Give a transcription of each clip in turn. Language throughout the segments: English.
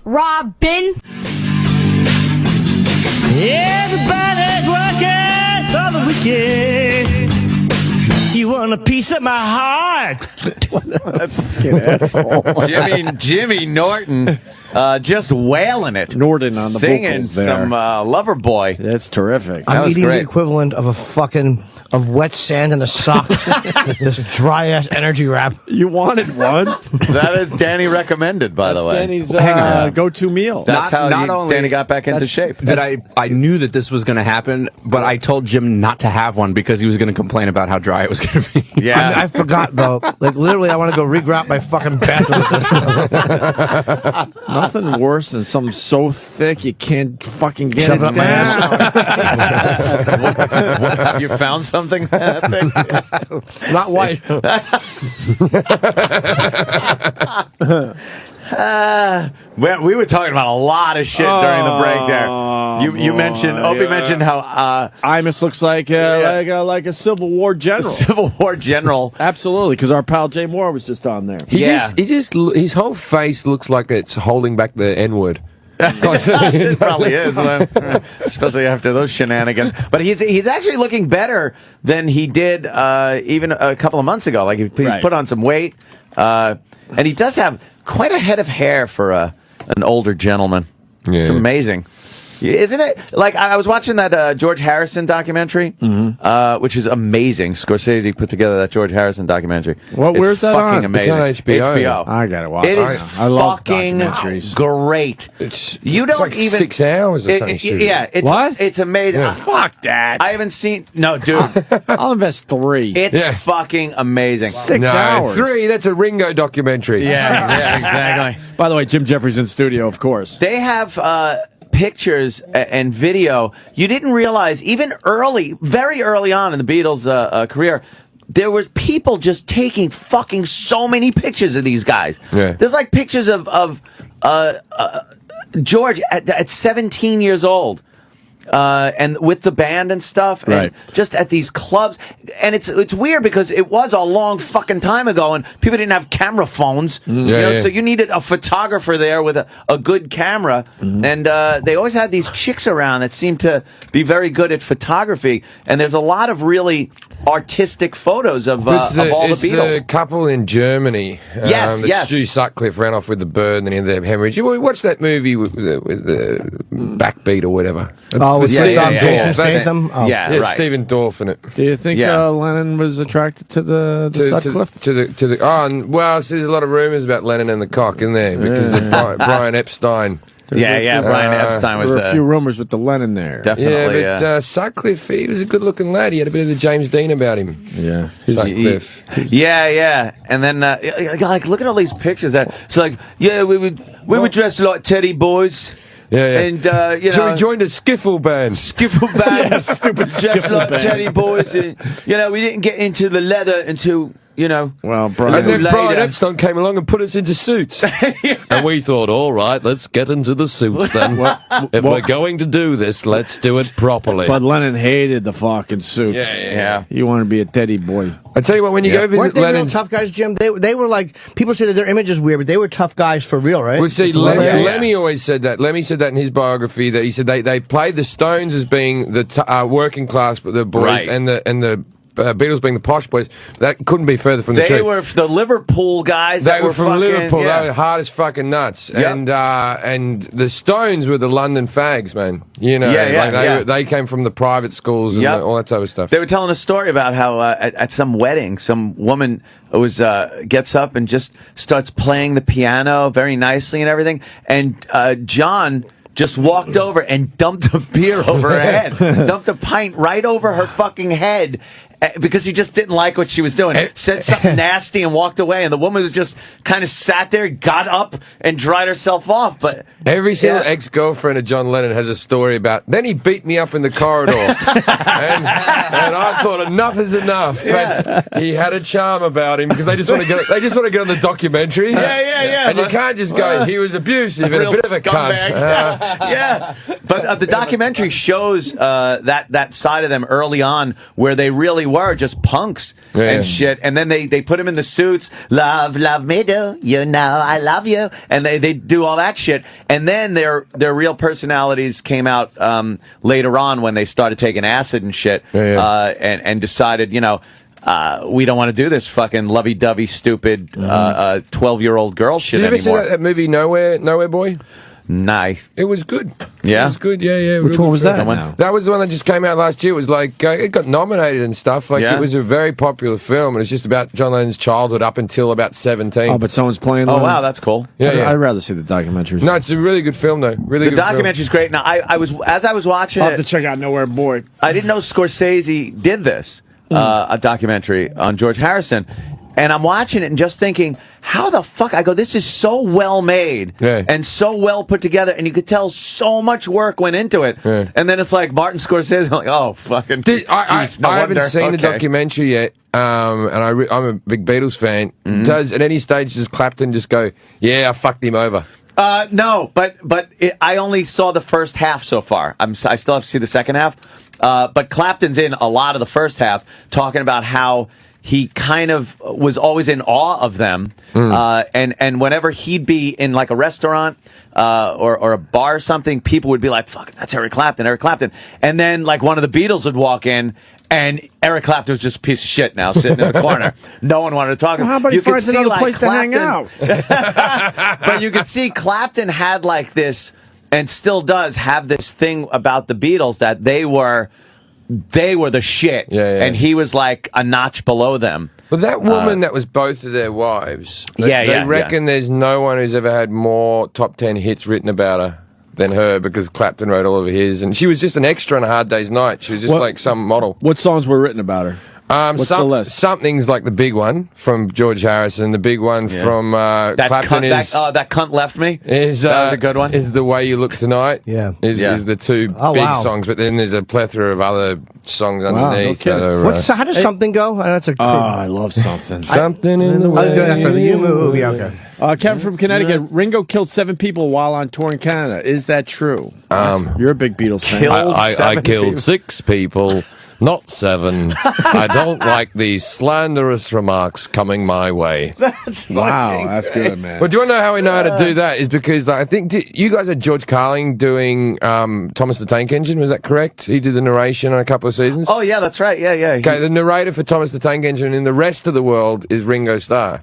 Robin. Everybody's working for the weekend. You want a piece of my heart? Jimmy Norton just wailing it. Norton on the singing vocals there. some Lover Boy. That's terrific. I'm eating great. the equivalent of of wet sand in a sock. This dry ass energy wrap. You wanted one? That is Danny recommended, by the way. Danny's Hang on. go-to meal. That's how Danny got back into shape. That I knew that this was going to happen, but I told Jim not to have one because he was going to complain about how dry it was going to be. Yeah, I forgot though. Like literally, I want to go regrab my fucking bathroom. Nothing worse than something so thick you can't fucking get Shove it it up my down. You found something? Not white. We were talking about a lot of shit during the break there. You mentioned Opie mentioned how Imus looks like a Civil War general. Civil War general. Absolutely, because our pal Jay Moore was just on there. His whole face looks like it's holding back the N-word. It probably is, especially after those shenanigans. But he's actually looking better than he did even a couple of months ago. Like he put on some weight, and he does have quite a head of hair for an older gentleman. Yeah. It's amazing. Isn't it? Like, I was watching that George Harrison documentary, which is amazing. Scorsese put together that George Harrison documentary. Where's that fucking on? amazing. It's on HBO. HBO. I gotta watch it. It Is I love fucking documentaries. Great. You don't like even 6 hours or something. Yeah, it's amazing. Yeah. Fuck that. I haven't seen. No, dude. I'll invest 3. It's fucking amazing. 6 hours. 3. That's a Ringo documentary. Yeah, exactly. By the way, Jim Jefferies in studio, of course. They have pictures and video. You didn't realize, even very early on in the Beatles' career, there were people just taking fucking so many pictures of these guys. Yeah. There's like pictures of George at 17 years old. And with the band and stuff, and just at these clubs, and it's weird because it was a long fucking time ago, and people didn't have camera phones, so you needed a photographer there with a good camera, and they always had these chicks around that seemed to be very good at photography, and there's a lot of really artistic photos of all the Beatles. The couple in Germany. Yes. Stu Sutcliffe ran off with the bird, and then he had the hemorrhage. You watch that movie with the Backbeat or whatever. Jason Statham. Stephen Dorff in it. Do you think Lennon was attracted to the Sutcliffe? There's a lot of rumors about Lennon and the cock, isn't there? Because of Brian Epstein. Brian Epstein was there were a few rumors with the Lennon there. Definitely, but Sutcliffe, he was a good-looking lad. He had a bit of the James Dean about him. Yeah, Sutcliffe. And then like look at all these pictures. It's like we were dressed like teddy boys. And so we joined a skiffle band. Stupid dressed like teddy boys. And, we didn't get into the leather until. Well, and then Brian Epstein came along and put us into suits. And we thought, all right, let's get into the suits then. If we're going to do this, let's do it properly. But Lennon hated the fucking suits. Yeah. He wanted to be a teddy boy. I tell you what, when you go visit Weren't they Lennon's... real tough guys, Jim? They were like, people say that their image is weird, but they were tough guys for real, right? Well, see, Lemmy always said that. Lemmy said that in his biography, that he said they played the Stones as being the working class, the boys, and the Beatles being the posh boys. That couldn't be further from the truth. They were the Liverpool guys. They were from Liverpool. Yeah. They were hard as fucking nuts. And the Stones were the London fags, man. They came from the private schools and all that type of stuff. They were telling a story about how at some wedding, some woman gets up and just starts playing the piano very nicely and everything, and John just walked over and dumped a beer over her head, dumped a pint right over her fucking head. Because he just didn't like what she was doing. Said something nasty and walked away, and the woman was just kind of sat there, got up, and dried herself off. But every single ex-girlfriend of John Lennon has a story about, then he beat me up in the corridor. and I thought enough is enough. But he had a charm about him, because they just want to get on the documentaries. And you can't just go, he was abusive and a bit of a cunt. But the documentary shows that side of them early on, where they really were just punks and shit. And then they put him in the suits. Love me do, you know I love you. And they do all that shit. And then their real personalities came out later on when they started taking acid and shit. And decided, you know, we don't want to do this fucking lovey-dovey, stupid 12-year-old girl shit Did you anymore. ever see that movie Nowhere Boy? Nah. It was good. Yeah? It was good, yeah. Which one was that? That was the one that just came out last year. It was like, it got nominated and stuff. Like, Yeah? it was a very popular film, and it's just about John Lennon's childhood up until about 17. Oh, but someone's playing. Oh, wow, that's cool. Yeah. I'd rather see the documentaries. No, it's a really good film, though. Really The good film. documentary's great. Now, as I was watching I'll have to it, check out Nowhere Boy. I didn't know Scorsese did this, a documentary on George Harrison. And I'm watching it and just thinking, how the fuck? I go, this is so well made and so well put together, and you could tell so much work went into it. Yeah. And then it's like Martin Scorsese, I'm like, oh, fucking. I haven't seen the documentary yet, and I'm a big Beatles fan. Does at any stage does Clapton just go, yeah, I fucked him over? No, but I only saw the first half so far. I still have to see the second half. But Clapton's in a lot of the first half, talking about how he kind of was always in awe of them. And whenever he'd be in like a restaurant or a bar or something, people would be like, fuck, that's Eric Clapton. And then like one of the Beatles would walk in, and Eric Clapton was just a piece of shit now, sitting in the corner. No one wanted to talk to him. Well, how about he finds another place to hang out? But you could see Clapton had like this, and still does have this thing about the Beatles, that they were the shit, and he was like a notch below them. Well, that woman that was both of their wives, they reckon there's no one who's ever had more top 10 hits written about her than her, because Clapton wrote all of his, and she was just an extra on A Hard Day's Night. She was just like some model. What songs were written about her? What's the list? Something's like the big one from George Harrison. The big one from Clapton that cunt left me. That was a good one. Is The Way You Look Tonight. Is the two big songs, but then there's a plethora of other songs underneath. No how does something go? That's a I love something. Something in the way you move. Yeah, okay. Kevin from Connecticut. Ringo killed 7 people while on tour in Canada. Is that true? You're a big Beatles fan. I killed 6 people. Not 7. I don't like these slanderous remarks coming my way. Wow, that's good, man. Well, do you want to know how we know how to do that? Is because I think you guys had George Carling doing Thomas the Tank Engine. Was that correct? He did the narration on a couple of seasons. Oh yeah, that's right. Yeah. Okay, the narrator for Thomas the Tank Engine in the rest of the world is Ringo Starr.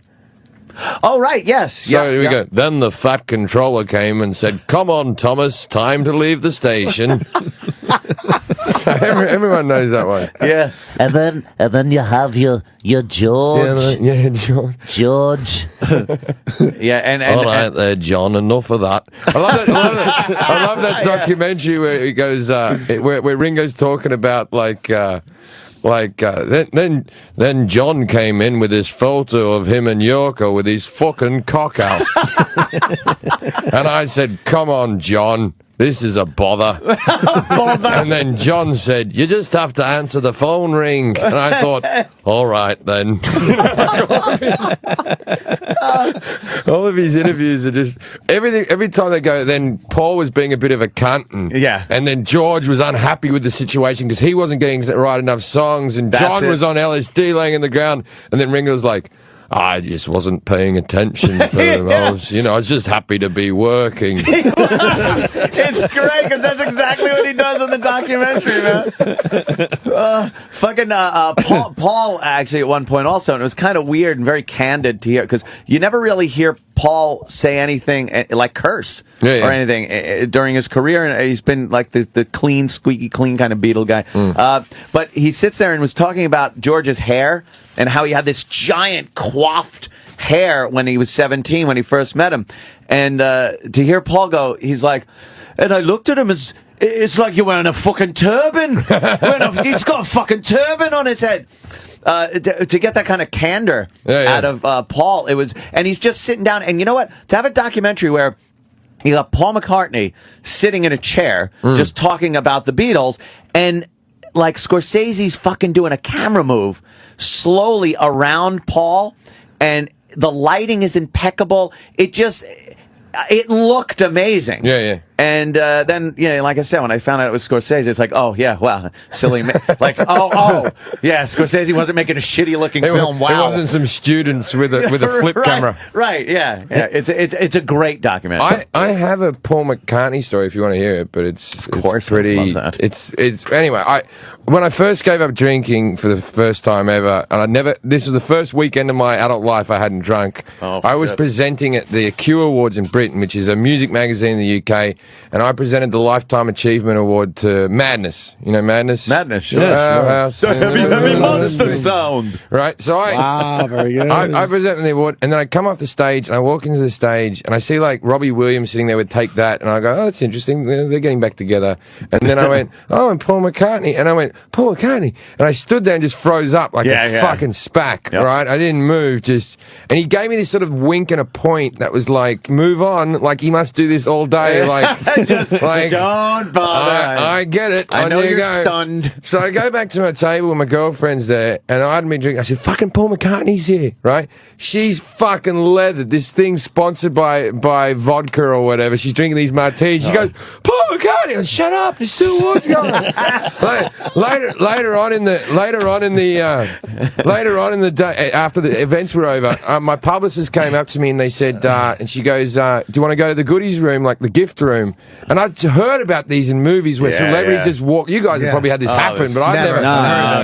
Oh, right, yes. So here we go. Then the fat controller came and said, "Come on, Thomas, time to leave the station." Everyone knows that one. Yeah. And then you have your George. Yeah, George. George. Yeah, and all right there, John. Enough of that. I love that. I love that documentary where he goes, where Ringo's talking about then John came in with this photo of him and Yoko with his fucking cock out. And I said, "Come on, John, this is a bother." And then John said, "You just have to answer the phone ring." And I thought, all right then. All of his interviews are just everything. Every time they go, then Paul was being a bit of a cunt, and then George was unhappy with the situation because he wasn't getting to write enough songs, and John was on LSD laying in the ground, and then Ringo was like, "I just wasn't paying attention. I was just happy to be working." It's great because that's exactly what he does in the documentary, man. Paul actually at one point also, and it was kind of weird and very candid to hear, because you never really hear Paul say anything like curse or anything during his career, and he's been like the clean, squeaky clean kind of Beatle guy. But he sits there and was talking about George's hair and how he had this giant coiffed hair when he was 17 when he first met him, and to hear Paul go, he's like, and I looked at him as it's like you're wearing a fucking turban. He's got a fucking turban on his head. To get that kind of candor out of Paul, it was, and he's just sitting down, and you know what? To have a documentary where you got Paul McCartney sitting in a chair just talking about the Beatles, and like Scorsese's fucking doing a camera move slowly around Paul, and the lighting is impeccable. It looked amazing. Yeah. And then, like I said, when I found out it was Scorsese, it's like, oh, yeah, wow, silly. Like, yeah, Scorsese wasn't making a shitty-looking film. Wow. It wasn't some students with a flip camera. Right, yeah. It's a great documentary. I have a Paul McCartney story if you want to hear it, but it's pretty. I love that. It's anyway. When I first gave up drinking for the first time ever, and this was the first weekend of my adult life I hadn't drunk. I was presenting at the Q Awards in Britain, which is a music magazine in the UK, and I presented the Lifetime Achievement Award to Madness. You know Madness? Madness, sure. Heavy monster sound. Right, so Wow, very good. I present the award, and then I come off the stage, and I walk into the stage, and I see like Robbie Williams sitting there with Take That, and I go, oh, that's interesting. They're getting back together. And then I went, oh, and Paul McCartney, and I went, Paul McCartney, and I stood there and just froze up like a fucking spack. Yep. Right, I didn't move, and he gave me this sort of wink and a point that was like, move on, like he must do this all day, like just like don't bother. I get it. I know you're stunned. So I go back to my table with my girlfriend's there, and I hadn't been drinking. I said, fucking Paul McCartney's here, right? She's fucking leathered. This thing's sponsored by vodka or whatever. She's drinking these martinis. She goes, Paul McCartney, oh, shut up. There's still awards going. Later on in the day, after the events were over, my publicist came up to me and they said, and she goes, do you want to go to the goodies room, like the gift room? And I'd heard about these in movies where celebrities just walk. You guys have probably had this happen, but I've never.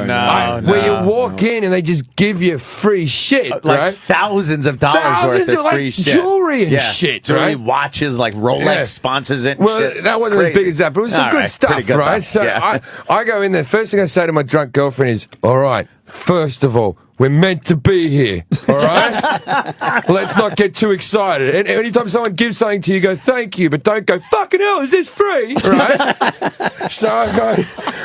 No. Where you walk in and they just give you free shit, like right? thousands of dollars worth of free shit, jewelry and shit, jewelry, right? watches, like Rolex sponsors it. Well, shit. that wasn't as big as that, but it was some good stuff, good right? stuff. So I go in there. First thing I say to my drunk girlfriend is, all right, first of all, we're meant to be here, all right? Let's not get too excited. And anytime someone gives something to you, go, thank you, but don't go, fucking hell, is this free? Right? So I go,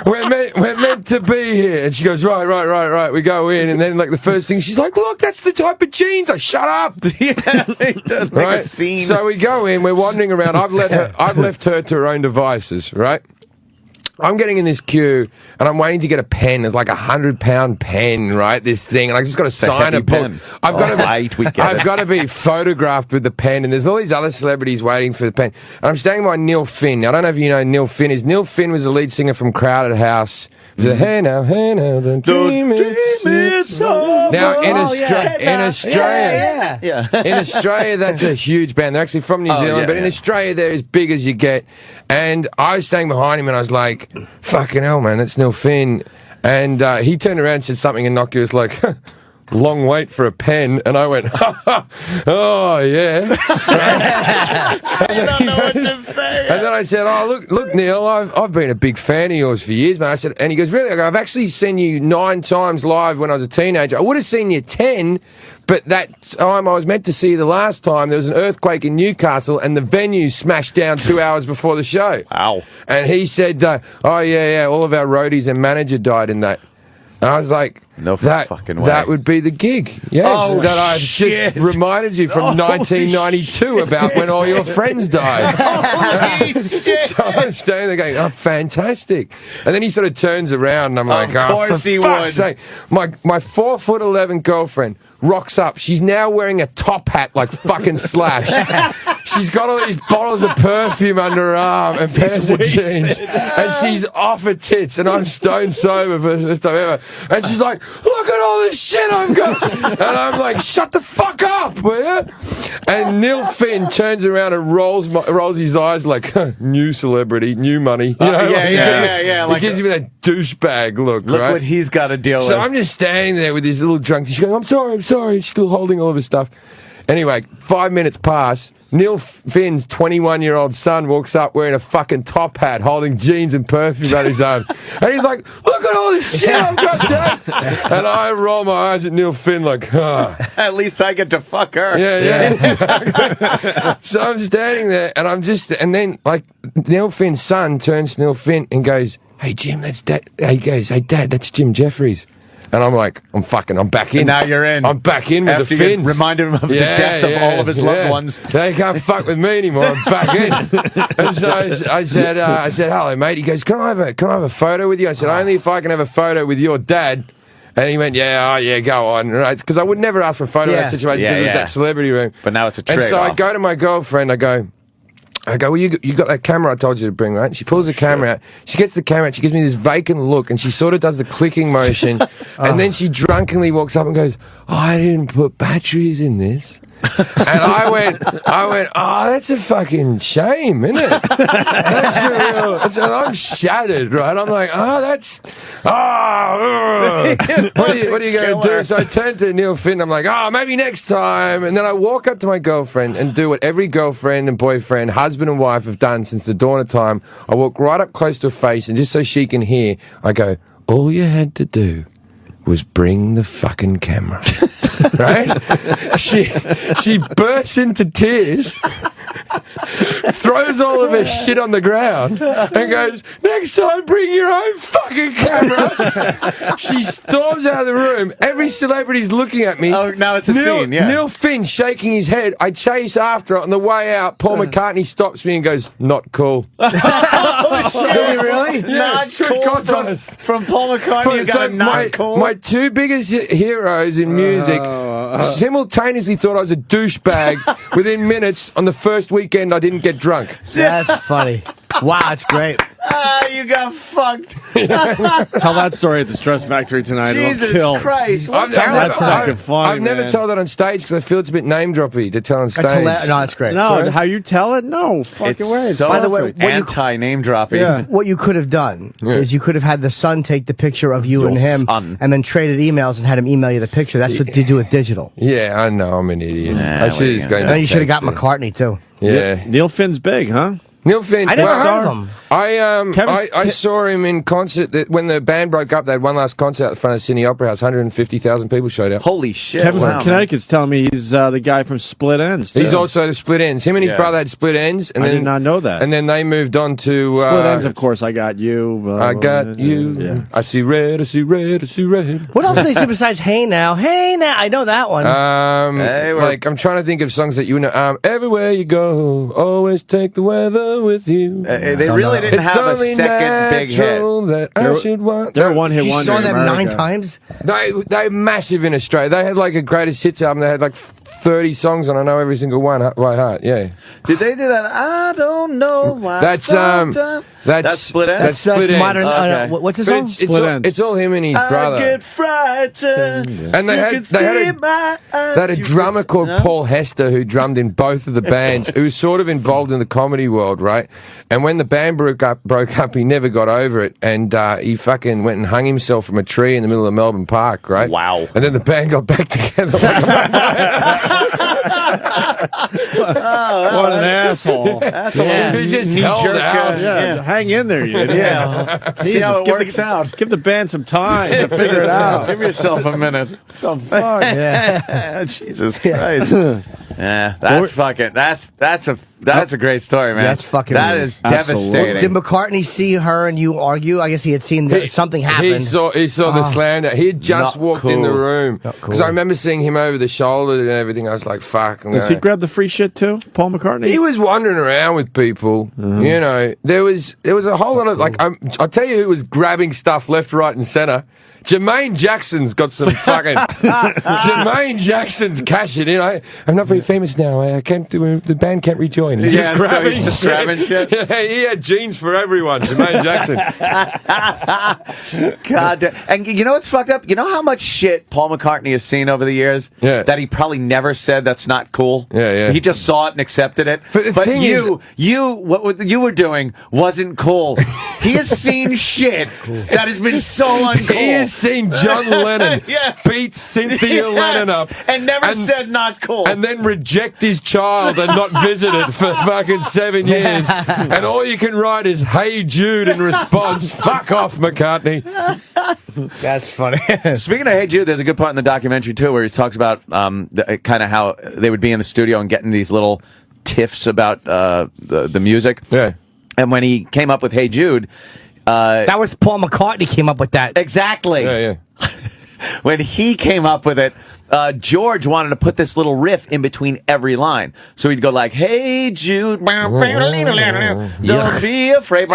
we're meant to be here. And she goes, right. We go in, and then, like, the first thing, she's like, look, that's the type of jeans. I shut up. Right? A scene. So we go in, we're wandering around. I've left her to her own devices, right? I'm getting in this queue, and I'm waiting to get a pen. There's like £100 pen, right? This thing, and I just got to sign a book. I've got to be photographed with the pen, and there's all these other celebrities waiting for the pen. And I'm standing by Neil Finn. Now, I don't know if you know who Neil Finn is. Neil Finn was the lead singer from Crowded House. Hey now, the dream it's over. Now in Australia, in Australia, that's a huge band. They're actually from New Zealand, but in Australia, they're as big as you get. And I was standing behind him, and I was like, "Fucking hell, man, that's Neil Finn." And he turned around and said something innocuous like, long wait for a pen, and I went, oh yeah. I don't know what to say. And then I said, oh look, Neil, I've been a big fan of yours for years, man. I said, and he goes, really? I go, I've actually seen you 9 times live when I was a teenager. I would have seen you 10, but that time I was meant to see you the last time. There was an earthquake in Newcastle, and the venue smashed down 2 hours before the show. Wow. And he said, oh yeah, all of our roadies and manager died in that. And I was like, no fucking way. That would be the gig. Yes, that I've just reminded you from 1992 about when all your friends died. So I'm standing there going, oh, fantastic. And then he sort of turns around, and I'm like, of course he would. Sake. My 4'11" girlfriend rocks up. She's now wearing a top hat like fucking Slash. She's got all these bottles of perfume under her arm and pairs of jeans. And she's off her tits, and I'm stone sober for the first time ever. And she's like, look at all this shit I've got. And I'm like, shut the fuck up, will you? And Neil Finn turns around and rolls his eyes like, new celebrity, new money. You know? Yeah. He gives me that douchebag look, Look right? what he's got to deal with. So I'm just standing there with this little drunk. She's going, I'm sorry. She's still holding all of his stuff. Anyway, 5 minutes pass. Neil Finn's 21-year-old son walks up wearing a fucking top hat, holding jeans and perfume on his arm. And he's like, look at all this shit I've got, Dad. And I roll my eyes at Neil Finn like, at least I get to fuck her. Yeah. So I'm standing there, and then, like, Neil Finn's son turns to Neil Finn and goes, hey, Jim, that's Dad. He goes, hey, Dad, that's Jim Jefferies. And I'm like, I'm back in. And now you're in. I'm back in with the Finns. Reminded him of the death of all of his loved ones. They can't fuck with me anymore. I'm back in. And so I said, hello, mate. He goes, can I have a photo with you? I said, only if I can have a photo with your dad. And he went, go on. Right? Because I would never ask for a photo in that situation because it was that celebrity room. But now it's a trade. And so I go to my girlfriend, I go, I go, well, you got that camera I told you to bring, right? And she pulls the camera out. She gets the camera out. She gives me this vacant look, and she sort of does the clicking motion. And then she drunkenly walks up and goes, oh, I didn't put batteries in this. And I went, oh, that's a fucking shame, isn't it? I'm shattered, right? I'm like, what are you going to do? So I turned to Neil Finn, I'm like, maybe next time. And then I walk up to my girlfriend and do what every girlfriend and boyfriend, husband and wife have done since the dawn of time. I walk right up close to her face, and just so she can hear, I go, all you had to do was bring the fucking camera. Right? She bursts into tears, throws all of her shit on the ground, and goes, next time bring your own fucking camera. She storms out of the room. Every celebrity's looking at me. Oh, now it's a scene, yeah. Neil Finn shaking his head. I chase after her. On the way out, Paul McCartney stops me and goes, not cool. Really? Not cool from Paul McCartney. You got not cool. My two biggest heroes in music simultaneously thought I was a douchebag within minutes. On the first weekend, I didn't get drunk. That's funny. Wow, that's great. You got fucked. Tell that story at the Stress Factory tonight. Jesus Christ. I've never told that on stage because I feel it's a bit name droppy to tell on stage. No, that's great. No, Sorry. how you tell it? No, fucking way. So By the way, anti-name dropping. Yeah. What you could have done is you could have had the son take the picture of you and him son. and then traded emails and had him email you the picture. That's what you do with digital. Yeah, I know. I'm an idiot. Nah, I should have gone. And you should have got McCartney, too. Yeah. Neil Finn's big, huh? Neil Finn. I never heard of him. I saw him in concert when the band broke up. They had one last concert at the front of Sydney Opera House. 150,000 people showed up. Holy shit. Kevin wow, from Connecticut's telling me he's the guy from Split Ends. Too. He's also the Split Ends. Him and his brother had Split Ends. And I then, did not know that. And then they moved on to... Split Ends, of course. I got you. I got you. Yeah. I see red, I see red, I see red. What else do they say besides Hey Now? Hey Now. I know that one. Like, I'm trying to think of songs that you know. Everywhere you go, always take the weather with you. They really didn't have a second big hit. That I should want. They're one-hit you wonder. saw in them America. 9 times? They're massive in Australia. They had like a greatest hits album. They had like 30 songs, and I know every single one by heart. Yeah. Did they do that? I don't know why. That's Split Ends. That's Split Ends. Modern, Okay. what's his But song? it's all him and his brother. I get frightened. And they had a drummer called Paul Hester who drummed in both of the bands, who was sort of involved in the comedy world, right? And when the band broke up, he never got over it, and he fucking went and hung himself from a tree in the middle of Melbourne Park, right? Wow. And then the band got back together. What an asshole. That's He just held out. Hang in there, you idiot. Yeah. See how it works out. Give the band some time to figure it out. Give yourself a minute. The fuck? Yeah. Jesus Christ. Yeah, that's fucking. That's a great story, man. That's fucking That weird. is devastating. Did McCartney see her and you argue? I guess he had seen that something happened. He saw the slander. He had just Not walked in the cool. room. Because I remember seeing him over the shoulder and everything. I was like, fuck. Does he grab the free shit too, Paul McCartney? He was wandering around with people. You know, there was a whole lot of like. I'll tell you who was grabbing stuff left, right, and center. Jermaine Jackson's got some fucking. Jermaine Jackson's cashing in. I'm not very famous now. I can't do. The band can't rejoin. He's just grabbing shit. Yeah, he had jeans for everyone. Jermaine Jackson. God damn. And you know what's fucked up? You know how much shit Paul McCartney has seen over the years? Yeah. That he probably never said that's not cool? Yeah. He just saw it and accepted it. But the thing what you were doing wasn't cool. He has seen shit that has been so uncool. He has seen John Lennon Yeah. beat Cynthia Lennon up and never said not cool. and then reject his child and not visit it for fucking 7 years. And all you can write is, "Hey Jude" in response. Fuck off, McCartney. That's funny. Speaking of Hey Jude, there's a good part in the documentary too where he talks about kind of how they would be in the studio and getting these little tiffs about the music. Yeah. And when he came up with Hey Jude, That was Paul McCartney came up with that. exactly. Yeah. When he came up with it, George wanted to put this little riff in between every line. So he'd go like, "Hey Jude, don't be afraid."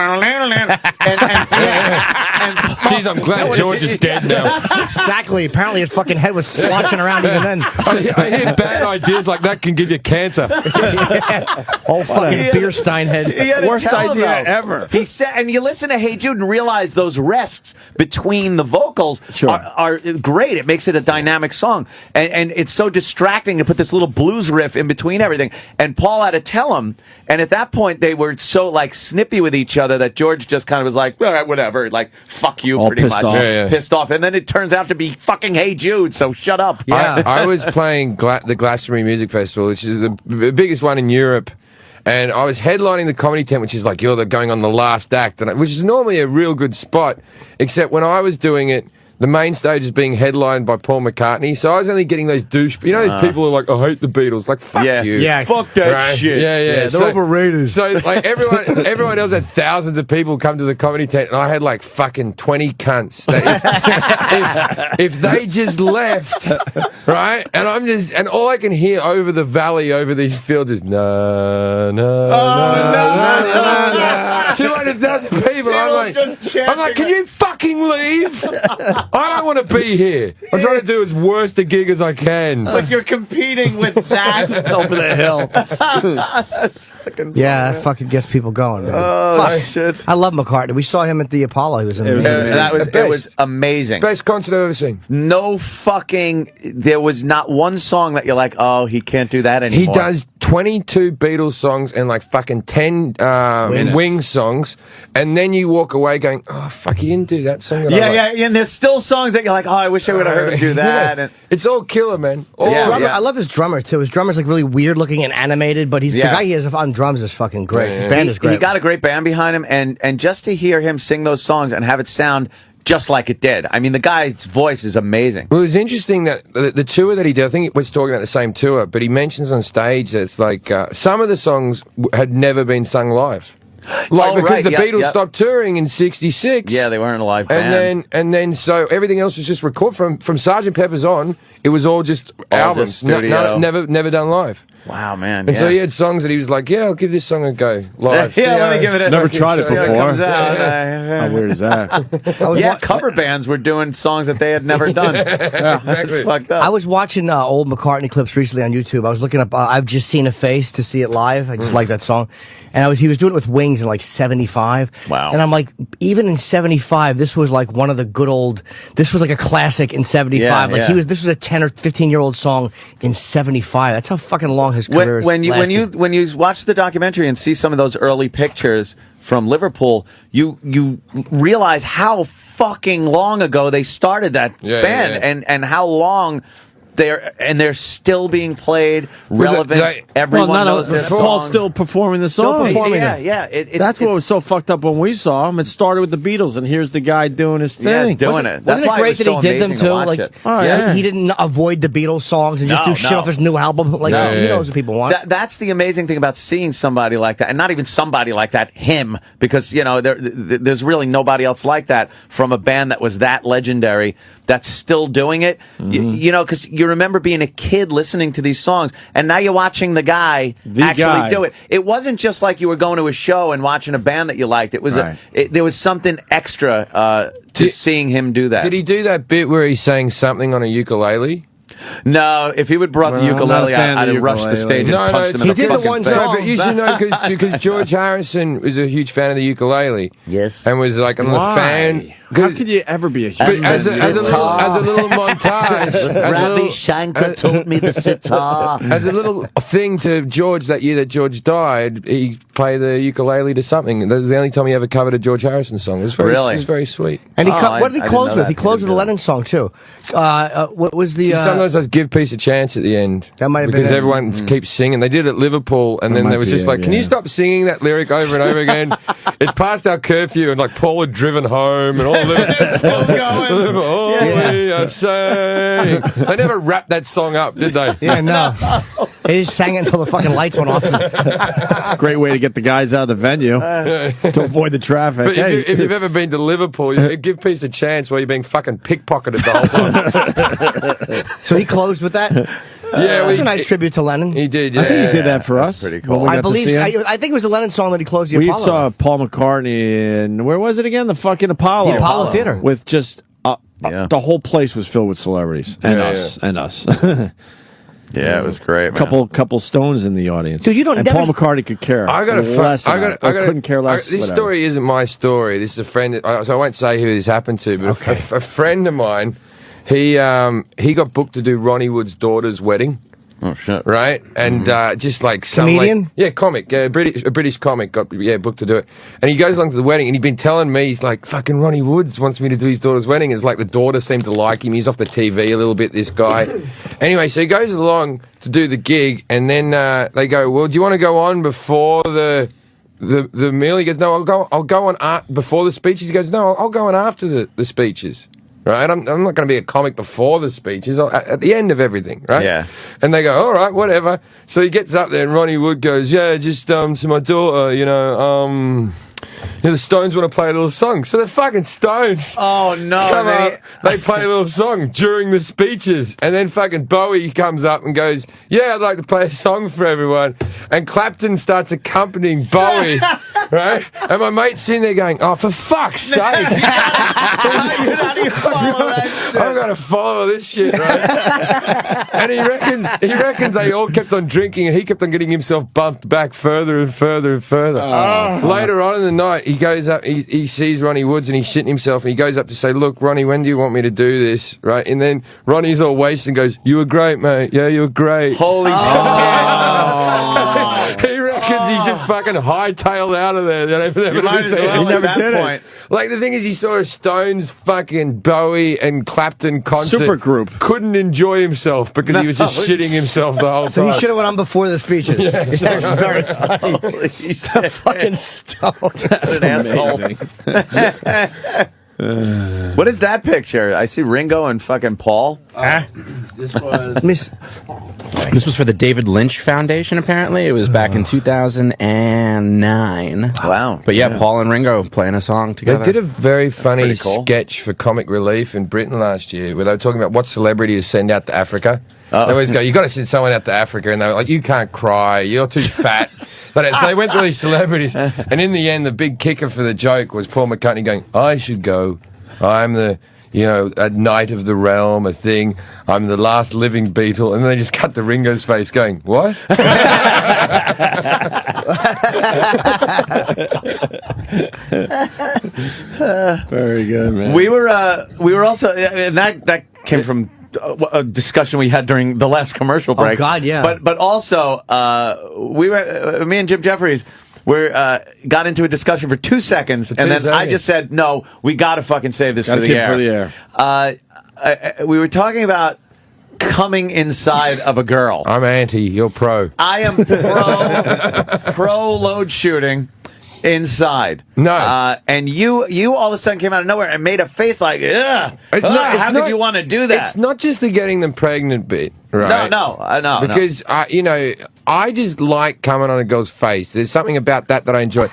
Jeez, I'm glad George is dead now. Exactly. Apparently his fucking head was sloshing around even then. I hear bad ideas like that can give you cancer. Oh, fucking beer stein head. Worst idea ever. He said, and you listen to "Hey Jude" and realize those rests between the vocals are great. It makes it a dynamic song, and it's so distracting to put this little blues riff in between everything. And Paul had to tell him, and at that point they were so like snippy with each other that George just kind of was like, "All right, whatever," like "fuck you," All pretty pissed much, off. pissed off. And then it turns out to be fucking "Hey Jude," so shut up. Yeah. I was playing the Glastonbury Music Festival, which is the biggest one in Europe. And I was headlining the comedy tent, which is like you're going on the last act, which is normally a real good spot. Except when I was doing it, the main stage is being headlined by Paul McCartney, so I was only getting those those people who are like, "I hate the Beatles," like fuck you, Yeah, fuck that right? shit. Yeah, they're overrated. So like everyone else had thousands of people come to the comedy tent, and I had like fucking 20 cunts. That if they just left, right, and all I can hear over the valley, over these fields is no. 200,000 people. I'm like, can you fucking leave? I don't want to be here. I'm trying to do as worst a gig as I can. It's like you're competing with that over the hill. Yeah, that fucking gets people going, man. Oh, shit. I love McCartney. We saw him at the Apollo. He was amazing. It was amazing. Best concert I've ever seen. There was not one song that you're like, oh, he can't do that anymore. He does 22 Beatles songs and like fucking 10 Wings songs, and then you walk away going, oh, fuck, he didn't do that song. Yeah, and there's still songs that you're like, oh, I wish I would have heard him do that. Yeah. And it's all killer, man. I love his drummer, too. His drummer's like really weird looking and animated, but the guy he has on drums is fucking great. His band is great. He got a great band behind him, and just to hear him sing those songs and have it sound just like it did. I mean, the guy's voice is amazing. Well, it was interesting that the tour that he did, I think he was talking about the same tour, but he mentions on stage that it's like some of the songs had never been sung live. Because the Beatles stopped touring in '66. Yeah, they weren't a live band. And then so everything else was just recorded from Sgt. Pepper's on. It was all just albums, just studio. never done live. Wow, man. And so he had songs that he was like, yeah, I'll give this song a go live. Let me give it a Never tried it before. How weird is that? Cover bands were doing songs that they had never done. Exactly. Fucked up. I was watching old McCartney clips recently on YouTube. I was looking up I've Just Seen a Face to see it live. I just like that song. And he was doing it with Wings in like 75. Wow. And I'm like, even in 75, this was like one of the good old, this was like a classic in 75. This was a 10 or 15-year-old song in 75. That's how fucking long his career when you watch the documentary and see some of those early pictures from Liverpool, you realize how fucking long ago they started that band and how long they're still being played, relevant. Everyone knows this song. Paul's still performing the song. That's what was so fucked up when we saw him. It started with the Beatles, and here's the guy doing his thing. Doing it. That's Wasn't it why great was that so he did them amazing to too? watch Like, it. he didn't avoid the Beatles songs and just do shit off his new album. Like, he knows what people want. That's the amazing thing about seeing somebody like that, and not even somebody like that, him, because there's really nobody else like that from a band that was that legendary that's still doing it. Because you remember being a kid listening to these songs, and now you're watching the guy do it. It wasn't just like you were going to a show and watching a band that you liked. It was there was something extra to seeing him do that. Did he do that bit where he's saying something on a ukulele? No, if he would brought the ukulele, I'd have rushed the stage and punched him in the did the fucking one face. song. But you should know because George Harrison was a huge fan of the ukulele. Yes. And was like a fan. How could you ever be a huge fan? As a little montage, Ravi Shankar taught me the sitar. As a little thing to George, that year that George died, he played the ukulele to something. That was the only time he ever covered a George Harrison song. It was very sweet. And what did he close with? He closed with a Lennon song too. What was the? He sometimes does "Give Peace a Chance" at the end. That might have been because everyone keeps singing. They did it at Liverpool, and then there was just like, "Can you stop singing that lyric over and over again?" It's past our curfew, and like Paul had driven home, and all We are saying. They never wrapped that song up, did they? Yeah, no. They just sang it until the fucking lights went off. It's a great way to get the guys out of the venue to avoid the traffic. But if you've ever been to Liverpool, you give peace a chance while you're being fucking pickpocketed the whole time. So he closed with that? Yeah, that's a nice tribute to Lennon. He did, yeah. I think he did that for us. Pretty cool. I believe. I think it was a Lennon song that he closed the We Apollo. saw Paul McCartney in, where was it again? The fucking Apollo. The Apollo Theater. With just, the whole place was filled with celebrities. And us. Yeah, it was great. Man. Couple stones in the audience. Dude, you don't and never Paul McCartney could care. I couldn't care less. This whatever. story isn't my story. This is a friend. So I won't say who this happened to, but a friend of mine, he got booked to do Ronnie Woods' daughter's wedding. Oh shit! Right, and just like some comedian, comic, a British comic got booked to do it, and he goes along to the wedding, and he'd been telling me, he's like, fucking Ronnie Woods wants me to do his daughter's wedding. It's like the daughter seemed to like him. He's off the TV a little bit, this guy. Anyway, so he goes along to do the gig, and then they go, well, do you want to go on before the meal? He goes, no, I'll go on before the speeches. He goes, no, I'll go on after the speeches. Right, I'm not going to be a comic before the speeches, at the end of everything, right? Yeah. And they go, all right, whatever. So he gets up there, and Ronnie Wood goes, yeah, just to my daughter, the Stones want to play a little song. So the fucking Stones Oh no! come up, they play a little song during the speeches, and then fucking Bowie comes up and goes, yeah, I'd like to play a song for everyone. And Clapton starts accompanying Bowie, right? And my mate's sitting there going, oh, for fuck's sake. How do you follow that shit? I've got to follow this shit, right? And he reckons they all kept on drinking, and he kept on getting himself bumped back further and further and further. Later on in the night, he goes up, he sees Ronnie Woods, and he's shitting himself, and he goes up to say, look, Ronnie, when do you want me to do this, right? And then Ronnie's all wasted and goes, you were great, mate. Yeah, you were great. Holy shit! He reckons he just fucking hightailed out of there. You might as well He never at did that it. point. Like, the thing is, he saw a Stones, fucking Bowie, and Clapton concert. Supergroup. Couldn't enjoy himself because he was just shitting himself the whole So time. he should have went on before the speeches. Yeah, That's very funny. Holy The fucking Stones. That's an asshole. What is that picture? I see Ringo and fucking Paul. This was for the David Lynch Foundation, apparently. It was back in 2009. Wow. But yeah, Paul and Ringo playing a song They together. did a very funny pretty cool. sketch for Comic Relief in Britain last year where they were talking about what celebrities send out to Africa. They always go, you got to send someone out to Africa. And they were like, you can't cry. You're too fat. But so they went to these celebrities. And in the end, the big kicker for the joke was Paul McCartney going, I should go. I'm the, a knight of the realm, a thing. I'm the last living Beatle. And then they just cut to Ringo's face going, what? Very good, man. We were also, and that came from a discussion we had during the last commercial break. Oh, God, yeah. But also, we were, me and Jim Jefferies, got into a discussion for 2 seconds, and then I just said, no, we got to fucking save this for the air. We were talking about coming inside of a girl. I'm anti, you're pro. I am pro load shooting inside. No. And you all of a sudden came out of nowhere and made a face like, ugh. How could you want to do that? It's not just the getting them pregnant bit, right? No. Because, I just like coming on a girl's face. There's something about that I enjoy.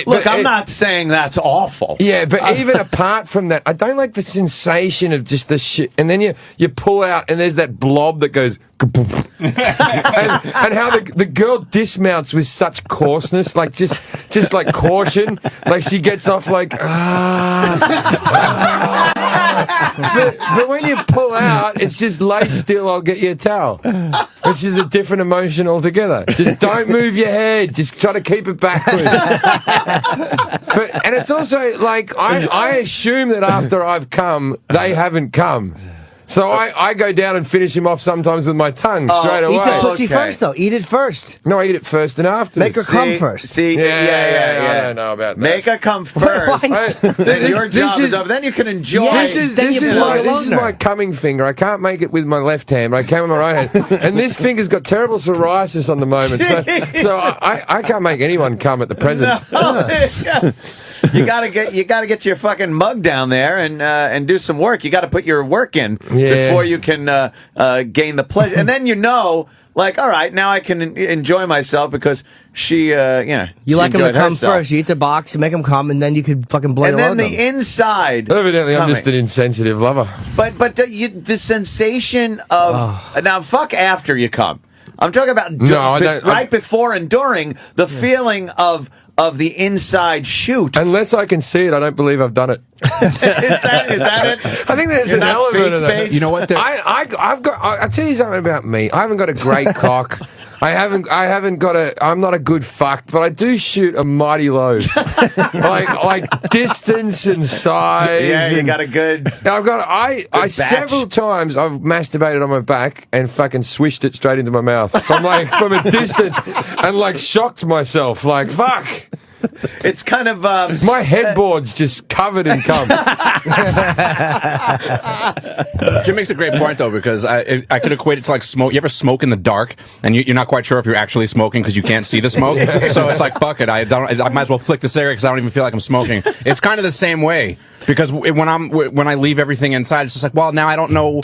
Look, I'm not saying that's awful. Yeah, but even apart from that, I don't like the sensation of just the shit. And then you pull out, and there's that blob that goes, and how the girl dismounts with such coarseness, like just like caution, like she gets off like but when you pull out, it's just lay still. I'll get you a towel, which is a different emotion altogether. Just don't move your head. Just try to keep it backwards. And it's also like I assume that after I've come, they haven't come. So I go down and finish him off sometimes with my tongue straight away. Eat the pussy Okay. first, though. Eat it first. No, I eat it first and after. Make her come first. See, I don't know about that. Make her come first. Then your job is over. Then you can enjoy. Yes, This is longer. my coming finger. I can't make it with my left hand, but I can with my right hand. And this finger's got terrible psoriasis on the moment, so I can't make anyone come at the present. You gotta get your fucking mug down there and do some work. You got to put your work in before you can gain the pleasure. And then like, all right, now I can enjoy myself because she, You like him to come herself. first. You eat the box, you make him come, and then you could fucking blow And your then load the him. inside. Evidently, I'm coming. just an insensitive lover. But the sensation of now fuck after you come. I'm talking about right before and during the feeling of the inside shoot. Unless I can see it, I don't believe I've done it. Is that it? I think there's You're an not element of that. faith-based? You know what? I'll tell you something about me. I haven't got a great cock. I haven't got I'm not a good fuck, but I do shoot a mighty load. like distance and size. Yeah, you and got a good. I batch. several times I've masturbated on my back and fucking swished it straight into my mouth from a distance and like shocked myself like fuck. It's kind of My headboard's just covered in cum. Jim makes a great point though, because I could equate it to like smoke. You ever smoke in the dark and you're not quite sure if you're actually smoking because you can't see the smoke. So it's like fuck it. I might as well flick the cigarette because I don't even feel like I'm smoking. It's kind of the same way because when I leave everything inside, it's just like, well, now I don't know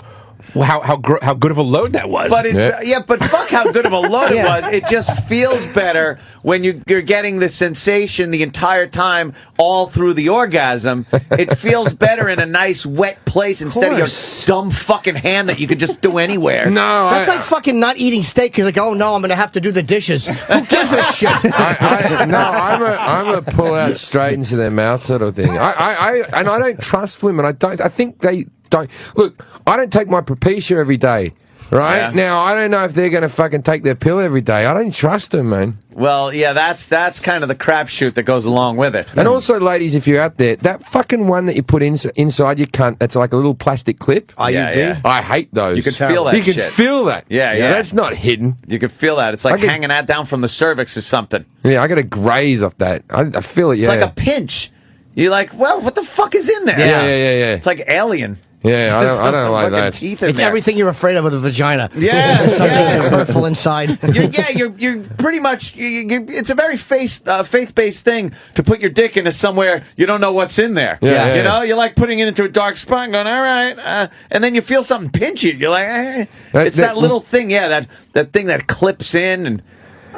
how good of a load that was. But but fuck how good of a load it was. It just feels better when you're getting the sensation the entire time, all through the orgasm. It feels better in a nice wet place instead of your dumb fucking hand that you could just do anywhere. No, That's like fucking not eating steak. You're like, oh no, I'm gonna have to do the dishes. Who gives a shit? I'm a pull out straight into their mouth sort of thing. I don't trust women. I think they don't. Look, I don't take my Propecia every day. Right? Yeah. Now, I don't know if they're going to fucking take their pill every day. I don't trust them, man. Well, yeah, that's kind of the crapshoot that goes along with it. And also, ladies, if you're out there, that fucking one that you put inside your cunt, that's like a little plastic clip. Yeah. I hate those. You can feel that You can shit. feel that. Yeah. That's not hidden. You can feel that. It's like hanging that down from the cervix or something. Yeah, I got to graze off that. I feel it, It's like a pinch. You're like, well, what the fuck is in there? Yeah. It's like alien. Yeah, I don't like Fucking that. teeth in It's there. everything you're afraid of with a vagina. Yeah, Something hurtful inside. You're pretty much. It's a very faith-based thing to put your dick into somewhere you don't know what's in there. Yeah. You know, you're like putting it into a dark spot, and going, all right, and then you feel something pinch you. You're like, it's that little thing, that thing that clips in and.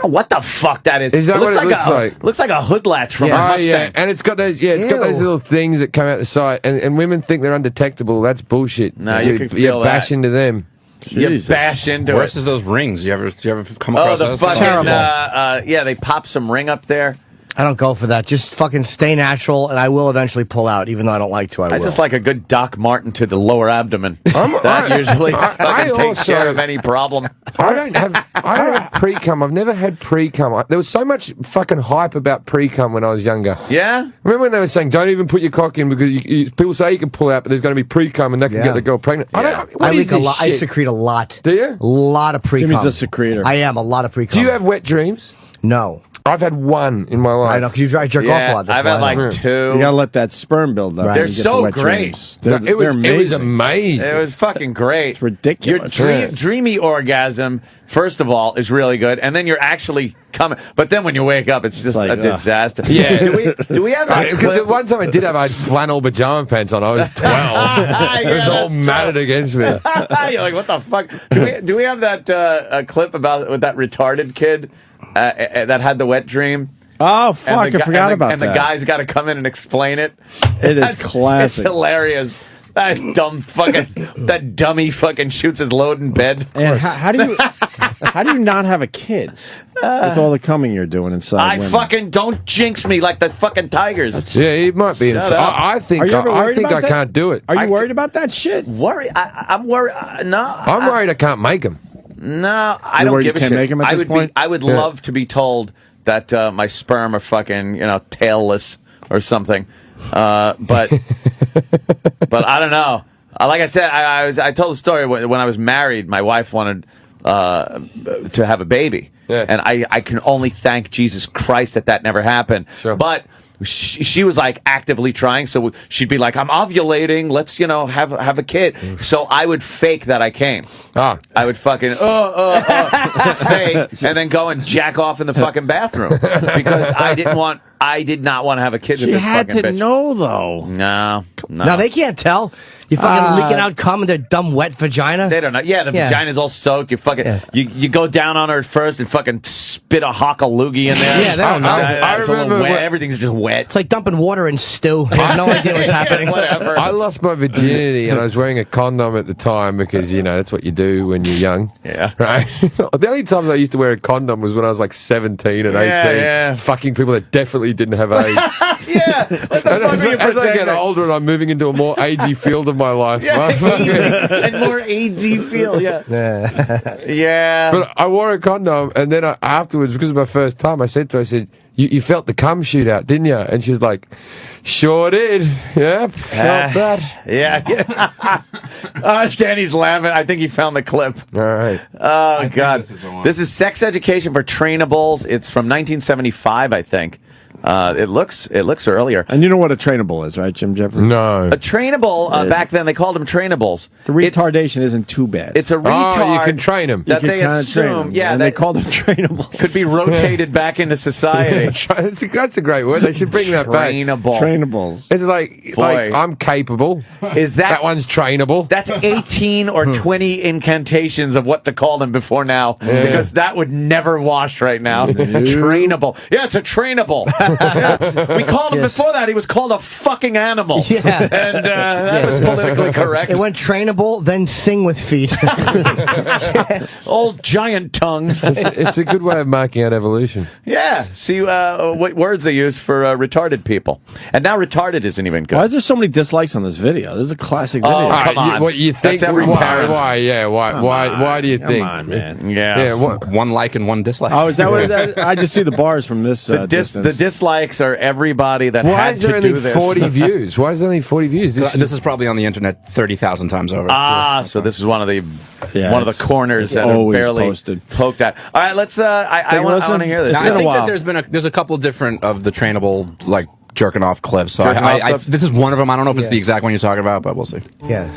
Oh, what the fuck that is? Is that what it looks like? Looks like a hood latch from a Mustang. Yeah, and it's got those. Yeah, it's got those little things that come out the side, and women think they're undetectable. That's bullshit. No, you can feel you bash that. into them. You bash into Worse it. is those rings. You ever come Oh, across the those? fucking Terrible. they pop some ring up there. I don't go for that. Just fucking stay natural, and I will eventually pull out, even though I don't like to. I will. I just like a good Doc Martin to the lower abdomen. That usually fucking takes care of any problem. I don't have pre-cum. I've never had pre-cum. There was so much fucking hype about pre-cum when I was younger. Yeah? Remember when they were saying, don't even put your cock in because people say you can pull out, but there's going to be pre-cum and that can get the girl pregnant. I What is leak a this lot. I shit? secrete a lot. Do you? A lot of pre-cum. Jimmy's a secretor. I am a lot of pre-cum. Do you have wet dreams? No. I've had one in my life. I know, because I jerk off a lot. That's I've why had I like know. two. You gotta let that sperm build up. Right. They're and get so the wet great. dreams. It was They're amazing. amazing. It was fucking great. It's ridiculous. Your dreamy orgasm, first of all, is really good, and then you're actually coming. But then when you wake up, it's just like, a disaster. Yeah. Do we have that Because clip? the one time I had flannel pajama pants on. I was 12. It was all that's matted against me. You're like, what the fuck? Do we have that clip about with that retarded kid that had the wet dream? Oh, fuck, I forgot about and that. And the guy's got to come in and explain it. It is classic. It's hilarious. That that dummy fucking shoots his load in bed. And how do you not have a kid with all the coming you're doing inside? I women? fucking don't jinx me like the fucking Tigers. Yeah, he might be. Shut up. I think Are you ever I worried think about I that? can't do it. Are you worried about that shit? I'm worried. No, I'm worried I can't make him. No, I You're don't worried give you a can't shit. make 'em at this point? I would love to be told that my sperm are fucking tailless or something. But I don't know. Like I said, I told the story when I was married. My wife wanted to have a baby, and I can only thank Jesus Christ that never happened. Sure. But she was like actively trying, so she'd be like, "I'm ovulating. Let's have a kid." So I would fake that I came. I would fucking fake, and then go and jack off in the fucking bathroom because I did not want to have a kid. She with this had fucking to bitch. know, though. No. No, they can't tell. You fucking leaking out cum in their dumb wet vagina. They don't know. Yeah, the vagina's all soaked. You fucking you go down on her at first and fucking spit a hock of loogie in there. Yeah, they don't know. I It's a little remember wet. Everything's just wet. It's like dumping water in stew. They have no idea what's happening. Whatever. I lost my virginity and I was wearing a condom at the time because, that's what you do when you're young. Yeah. Right? The only times I used to wear a condom was when I was like 17 and 18. Yeah. Fucking people that definitely didn't have AIDS. Yeah. What the And fuck are you as I get protecting? older and I'm moving into a more AIDSy field of my life. Yeah, my fucking- and more AIDSy feel. Yeah. Yeah. But I wore a condom, and then afterwards, because of my first time, I said to her, I said, you felt the cum shoot out, didn't you? And she was like, sure did. Yeah, felt that. Yeah. Danny's laughing. I think he found the clip. All right. Oh, God. This is Sex Education for Trainables. It's from 1975, I think. It looks earlier. And you know what a trainable is, right, Jim Jefferies? No. A trainable, back then they called them trainables. The retardation isn't too bad. It's a retard. Oh, you can train them. That You they can kinda train assume, them, yeah, and that they call them trainables. could be rotated back into society. That's a great word. They should bring that back. Trainable. Trainables. It's like Boy. I'm capable. Is That one's trainable. That's 18 or 20 incantations of what to call them before now, because that would never wash right now. Trainable. Yeah, it's a trainable. We called him before that. He was called a fucking animal. Yeah. And that was politically correct. It went trainable, then thing with feet. Old giant tongue. It's a good way of marking out evolution. Yeah. See what words they use for retarded people. And now retarded isn't even good. Why is there so many dislikes on this video? This is a classic video. Oh, come on. What you think? That's every why? parent. Why? Yeah. Why do you think? Come on, man. Yeah. What? One like and one dislike. Oh, is that what that? I just see the bars from this The distance. dislikes are everybody that Why had is there to only do this. 40 views? Why is there only 40 views? This is probably on the internet 30,000 times over. So this is one of the it's corners that are always barely posted. poked at. All right, let's. I want to hear this. Now, It's been I a think while. that there's a couple different of the trainable like jerking off clips. So Jerking off clips? this is one of them. I don't know if it's the exact one you're talking about, but we'll see. Yeah.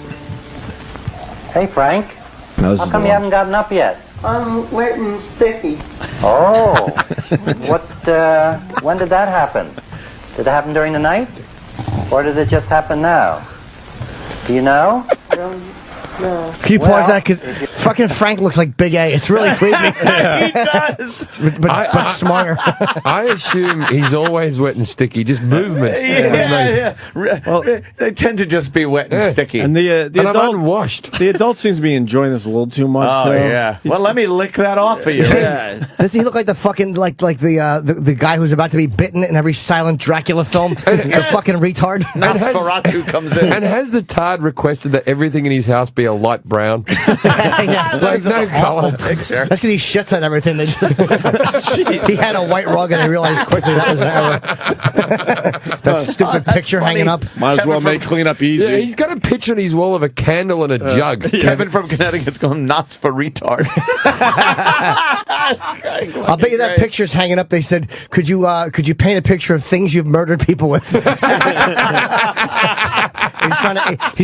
Hey, Frank. No, this How is come the you one. haven't gotten up yet? I'm wet and sticky. Oh. When did that happen? Did it happen during the night? Or did it just happen now? Do you know? No. Can you pause that? Because fucking Frank looks like Big A. It's really creepy. He does. but smarter. I assume he's always wet and sticky, just movements. Yeah. Well, they tend to just be wet and sticky. And the And I'm adult unwashed. the adult seems to be enjoying this a little too much. Oh though. yeah. Well, let me lick that off of you. Yeah. Does he look like the fucking like the guy who's about to be bitten in every silent Dracula film? The fucking retard. Nosferatu comes in. And has the tard requested that everything in his house be a light brown? Yeah. Like no color. Picture. That's because he shits on everything. He had a white rug and I realized quickly that was an error. That stupid picture funny. hanging up. Might as well make clean up easy. Yeah, he's got a picture on his wall of a candle and a jug. Kevin from Connecticut's going nuts for retard. I'll bet you that picture's hanging up. They said, could you paint a picture of things you've murdered people with? He's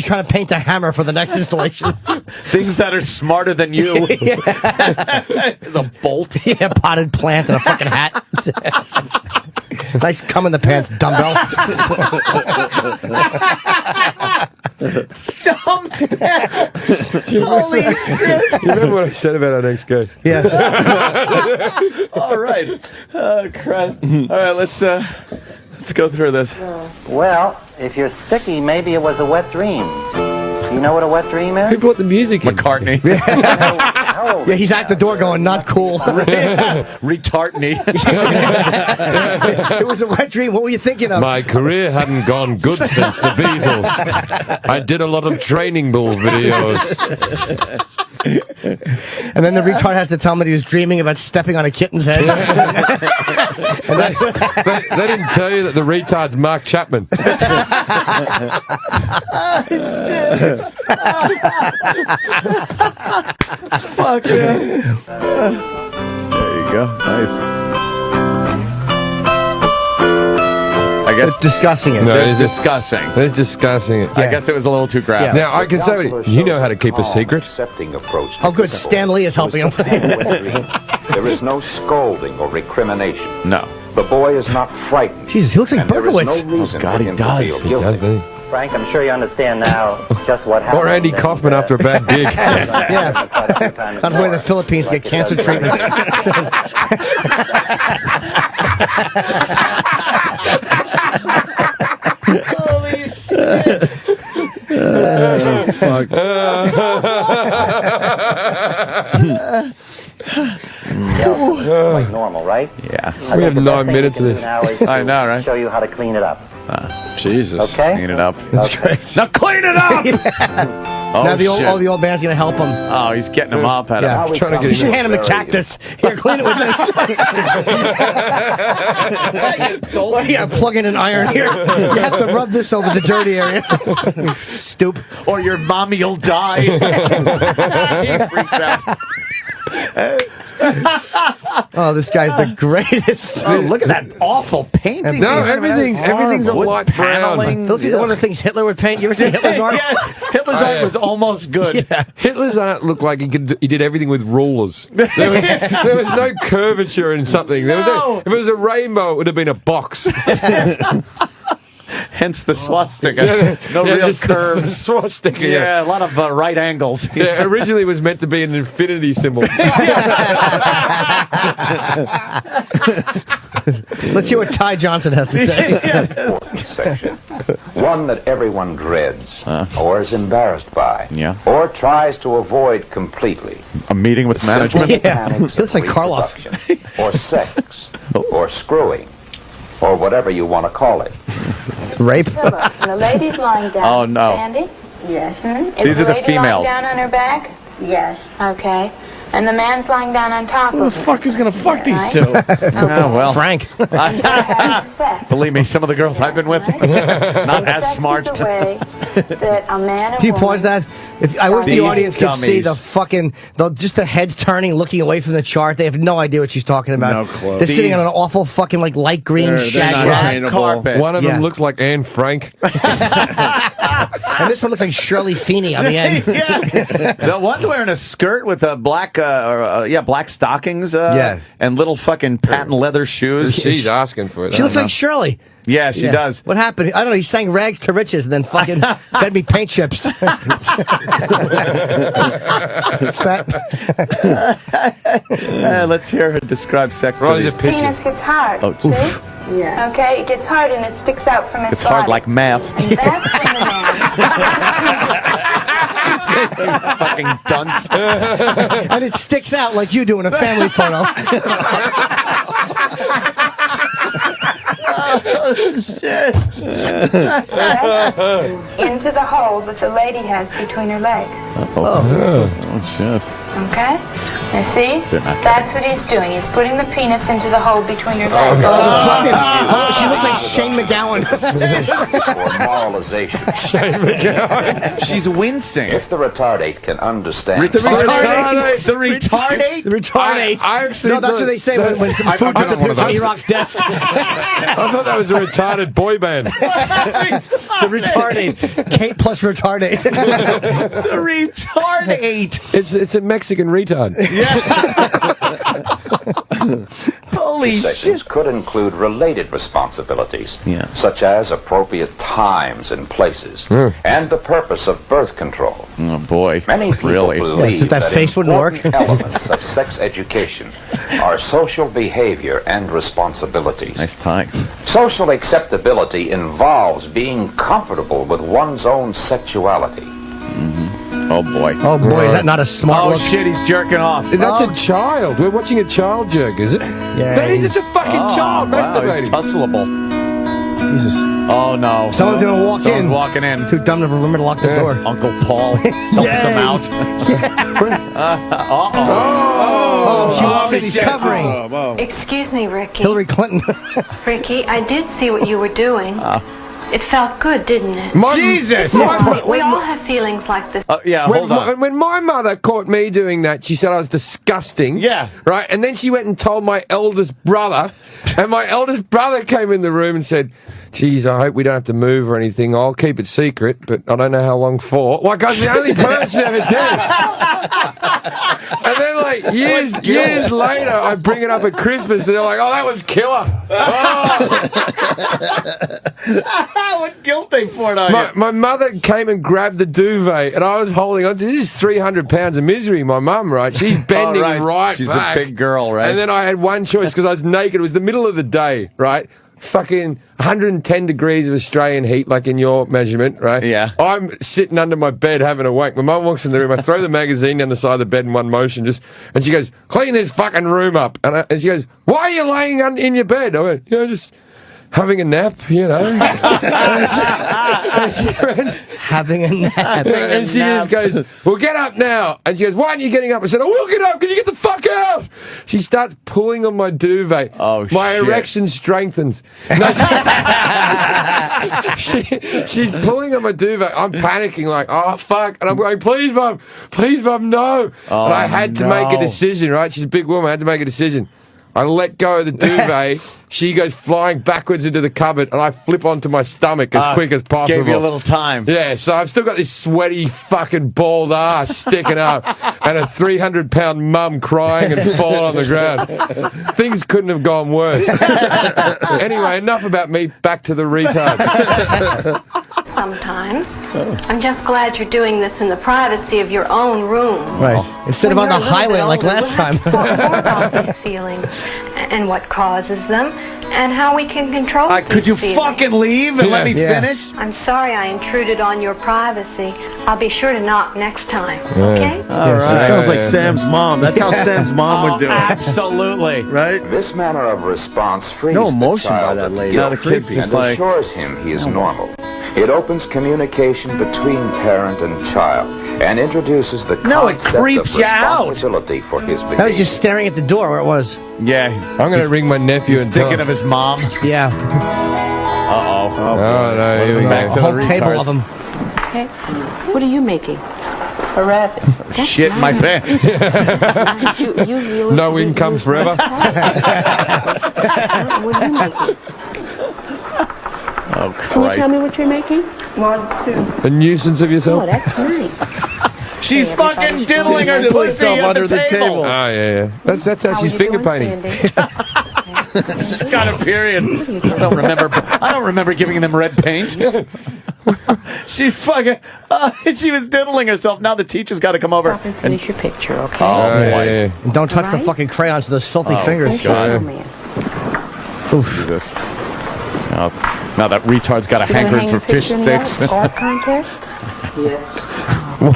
trying to paint a hammer for the next installation. Things that are smarter than you. Is a bolt. Yeah, potted plant and a fucking hat. Nice cum in the pants, dumbbell. Holy shit. You remember what I said about our next guest? Yes. All right. Oh, crap. All right, let's go through this. Well, if you're sticky, maybe it was a wet dream. Do you know what a wet dream Who is? brought the music in? McCartney. How old Yeah, are he's you at the door going, not cool. Retartney. It was a wet dream. What were you thinking of? My career hadn't gone good since the Beatles. I did a lot of training ball videos. And then the retard has to tell him that he was dreaming about stepping on a kitten's head. They didn't tell you that the retard's Mark Chapman. Fuck yeah. There you go. Nice. I guess It's discussing it. No, they're discussing. They're discussing it. I guess it was a little too graphic. Now, I can say, you know how to keep a secret. Oh, good. Stan Lee is helping him. There is no scolding or recrimination. No. The boy is not frightened. Jesus, he looks like and there is Berkowitz. no reason God, for he him does. to feel He guilty. does, doesn't he? Frank, I'm sure you understand now just what happened. Or Andy and, Kaufman after a bad dig. Yeah. Sounds like the Philippines to get cancer treatment. Holy shit. Fuck. Like normal, right? Yeah. We have 9 minutes of this. I know, right? Show you how to clean it up. Jesus. Okay? Clean it up. Okay. Now clean it up! Oh, Now the shit. old man's going to help him. Oh, he's getting him up. At Yeah. him. Trying to You get should him. hand him a cactus. Here, clean it with this. Yeah, plug in an iron here. You have to rub this over the dirty area. Stoop. Or your mommy will die. He freaks out. Oh, this guy's the greatest. Oh, look at that awful painting. No, here. everything's a Wood light paneling. brown. Those are one of the things Hitler would paint. You ever seen Hitler's art? Yes, Hitler's art was almost good. Yeah. Hitler's art looked like he did everything with rulers. There was no curvature in something. No. If it was a rainbow, it would have been a box. Hence the swastika. No real just the curves. swastika. Yeah, a lot of right angles. Yeah, originally it was meant to be an infinity symbol. Let's hear what Ty Johnson has to say. Important section. One that everyone dreads, or is embarrassed by, Yeah. or tries to avoid completely. A meeting with Simple management. Yeah. mechanics Looks of like Karloff. reproduction, or sex, or screwing, or whatever you want to call it. Rape. And the lady's lying down. Oh, no. Sandy? Yes. Is These are the lady females. lying down on her back? Yes. Okay. And the man's lying down on top Who the of her. fuck is gonna fuck these Right? two? Oh, well. Frank. And they're having sex. Believe me, some of the girls I've been with, not as Sex smart. is a way that a man and Can you woman pause that? If I wish the These audience could see dummies. the fucking, just the heads turning, looking away from the chart. They have no idea what she's talking about. No clue. They're sitting These- on an awful fucking like light green They're shag not rug. trainable. Carpet. One of them Yeah. looks like Anne Frank. And this one looks like Shirley Feeney on the end. Yeah. The one's wearing a skirt with a black, black stockings, Yeah. and little fucking patent leather shoes. She's asking for it. She looks like Shirley. Yeah, she Yeah. does. What happened? I don't know. He sang rags to riches and then fucking fed me paint chips. Let's hear her describe sex. Right, to there's a these- picture. penis gets hard. Oh, See? Yeah. Okay, it gets hard and it sticks out from its It's hard body. like math. And that's when the man Fucking dunce. And it sticks out like you do in a family photo. into the hole that the lady has between her legs. Oh, shit. Okay? Now see? That's what he's doing. He's putting the penis into the hole between her legs. She looks like Shane McGowan. Or moralization. She's wincing. If the retardate can understand. The retardate. The retardate. The retardate. I actually No, that's what they say when some food I don't want disappears one from of those. E-Rock's desk. I thought that was a retarded boy band. The retardate. Kate plus retardate. The retardate. It's a Mexican retard. Holy shit. Sexes could include related responsibilities, Yeah. such as appropriate times and places, and the purpose of birth control. Oh, boy. Many people Really? believe since that face wouldn't work. important elements of sex education are social behavior and responsibilities. Nice tie. Social acceptability involves being comfortable with one's own sexuality. Oh, boy. Oh boy, is that not a smart Oh, look? shit, he's jerking off. That's a child. We're watching a child jerk, is it? Yeah. That is, it's a fucking child Wow, he's masturbating. tussleable. Jesus. Oh, no. Someone's gonna walk Someone's in. walking in. Too dumb to remember to lock the door. Uncle Paul helps him out. She walks in, he's covering. Excuse me, Ricky. Hillary Clinton. Ricky, I did see what you were doing. It felt good, didn't it? Jesus! We all have feelings like this. Hold on. When my mother caught me doing that, she said I was disgusting. Yeah. Right? And then she went and told my eldest brother, and my eldest brother came in the room and said, geez, I hope we don't have to move or anything. I'll keep it secret, but I don't know how long for. Like, I was the only person ever did. And then, like, years later, I bring it up at Christmas, and they're like, oh, that was killer. Oh. What guilt they poured on you. My mother came and grabbed the duvet, and I was holding on. This is 300 pounds of misery, my mum, right? She's bending right She's back. a big girl, right? And then I had one choice because I was naked. It was the middle of the day, right? Fucking 110 degrees of Australian heat, like in your measurement, right? Yeah. I'm sitting under my bed having a wank. My mum walks in the room. I throw the magazine down the side of the bed in one motion, and she goes, clean this fucking room up. And she goes, why are you laying in your bed? I went, just having a nap, Having a nap. And she just goes, well, get up now. And she goes, why aren't you getting up? I said, I will get up. Can you get the fuck out? She starts pulling on my duvet. Oh, my shit. erection strengthens. No, she's pulling on my duvet. I'm panicking like, oh, fuck. And I'm going, please, mum, no. Oh, and I had to make a decision, right? She's a big woman. I had to make a decision. I let go of the duvet. She goes flying backwards into the cupboard, and I flip onto my stomach as quick as possible. Gave you a little time. Yeah, so I've still got this sweaty fucking bald ass sticking up, and a 300-pound mum crying and falling on the ground. Things couldn't have gone worse. Anyway, enough about me. Back to the retards. Sometimes. I'm just glad you're doing this in the privacy of your own room. Right. Instead of on the highway like last time. More about these feelings and what causes them and how we can control Could you these feelings. fucking leave and let me finish? I'm sorry I intruded on your privacy. I'll be sure to knock next time. Okay? All right. She sounds like Sam's mom. That's how Sam's mom would do it. Absolutely. Right? This manner of response frees No the emotion by child that of lady. guilt Now the kid's and just like- assures him he is normal. It opens communication between parent and child and introduces the No, it concept creeps of you out. responsibility for his I was behavior. just staring at the door where it was. Yeah. I'm going to ring my nephew and tell Thinking him. of his mom. Yeah. Uh-oh. Oh, no, here we Back go. to A whole the table retards. of them. Okay. What are you making? A rabbit. Shit in my pants. you really, No income forever. What are you making? Oh, Can you tell Christ. me what you're making? 1, 2. A nuisance of yourself. Oh, that's nice. She's fucking diddling her Diddling pussy herself at under the table. Oh, yeah. That's how she's you finger doing, painting. Sandy? She's got a period. I don't remember giving them red paint. She fucking. She was diddling herself. Now the teacher's got to come over. Stop and finish your picture, okay? Oh, boy. Yeah. And don't touch the Right? fucking crayons with those filthy Oh, fingers. God. Man. Oof. Now that retard's got a You wanna hankering hang for a fish picture in the sticks. art contest? Yes.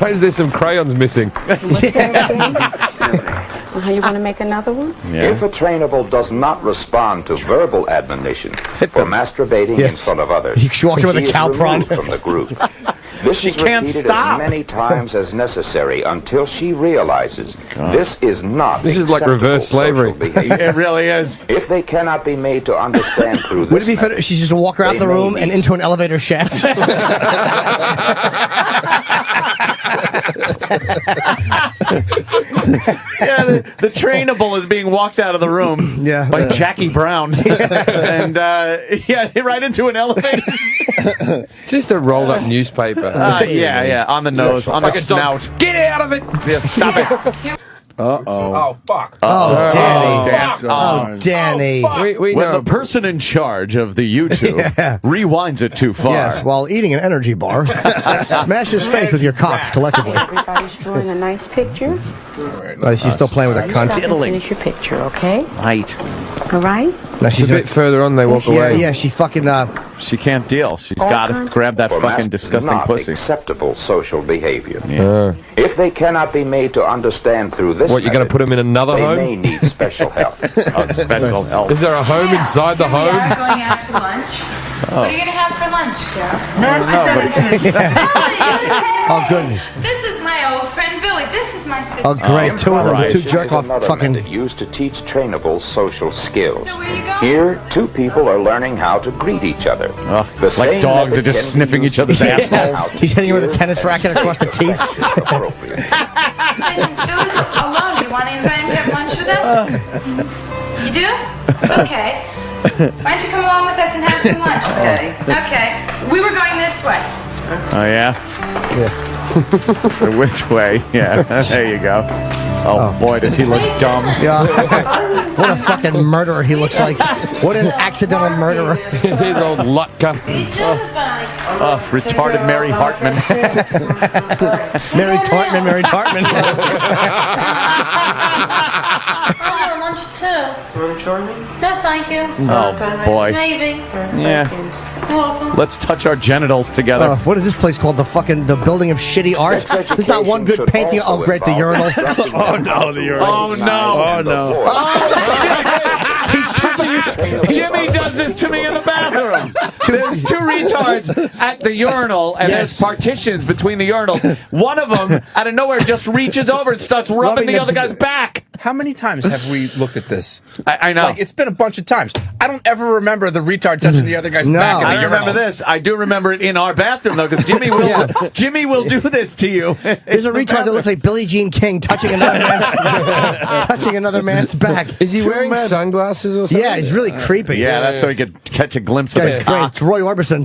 Why is there some crayons missing? What's that again? How you want to make another one? If a trainable does not respond to verbal admonition for masturbating in Yes. front of others, She walks with a is cow prod. removed from the group. This She is can't repeated stop. as many times as necessary until she realizes this is not This is like acceptable reverse slavery. social behavior. It really is. If they cannot be made to understand through Would it this be method, better? She's just a walker out They the may room need- and into an elevator shaft. Yeah, the trainable is being walked out of the room Yeah. by Jackie Brown. And, right into an elevator. Just a rolled up newspaper. Yeah, on the nose, on the snout. Get out of it! Yeah, stop it. Oh, fuck. Oh, Danny. Damn. Oh, Danny. We When know. the person in charge of the YouTube rewinds it too far. Yes, while eating an energy bar, smash his face with your cocks collectively. Everybody's drawing a nice picture. She's still playing with her cunt. Stop and finish your picture, okay? Right. All right? No, It's a bit further on, they walk away. Yeah, she fucking. She can't deal. She's got to grab that for fucking mas- disgusting not pussy. acceptable social behavior. Yeah. If they cannot be made to understand through this What, you're going to method, put them in another they home? may need special help. Special help. Is there a home inside the Here we home? are going out to lunch. What are you going to have for lunch, Joe? Oh, good. This is my old friend Billy. This is my sister. Oh, great. Two of them, two Improvisation jerk is off another fucking. method used to teach trainables social skills. Here, two people are learning how to greet each other. The like same dogs method are just can be sniffing used each other's to teach assholes. how to He's hitting her with a hear tennis racket across the teeth. appropriate. Alone, you want to invite him to have lunch with us? You do? Okay. Why don't you come along with us and have some lunch? Okay. We were going this way. Oh, yeah? Yeah. Which way? Yeah, there you go. Oh, boy, does he look dumb. Yeah. What a fucking murderer he looks like. What an accidental murderer. Here's old Lutka. Oh, retarded Mary Hartman. Mary Tartman, Mary Tartman. Lunch too. No, thank you. Oh, boy. Maybe. Yeah. Let's touch our genitals together. What is this place called? The building of shitty art? There's not one good painting. Oh, great, the urinal. Oh, no, the urinal. Oh, no. Oh, no. He's touching his... Jimmy does this to me in the bathroom. There's two retards at the urinal, and there's partitions between the urinals. One of them, out of nowhere, just reaches over and starts rubbing the other guy's back. How many times have we looked at this? I know. Like, it's been a bunch of times. I don't ever remember the retard touching the other guy's back. I remember this. I do remember it in our bathroom, though, because Jimmy will do this to you. There's a retard that looks like Billie Jean King touching another man's back. Is he wearing sunglasses or something? Yeah, he's really creepy. Yeah, that's so he could catch a glimpse of his Great. cock. It's Roy Orbison.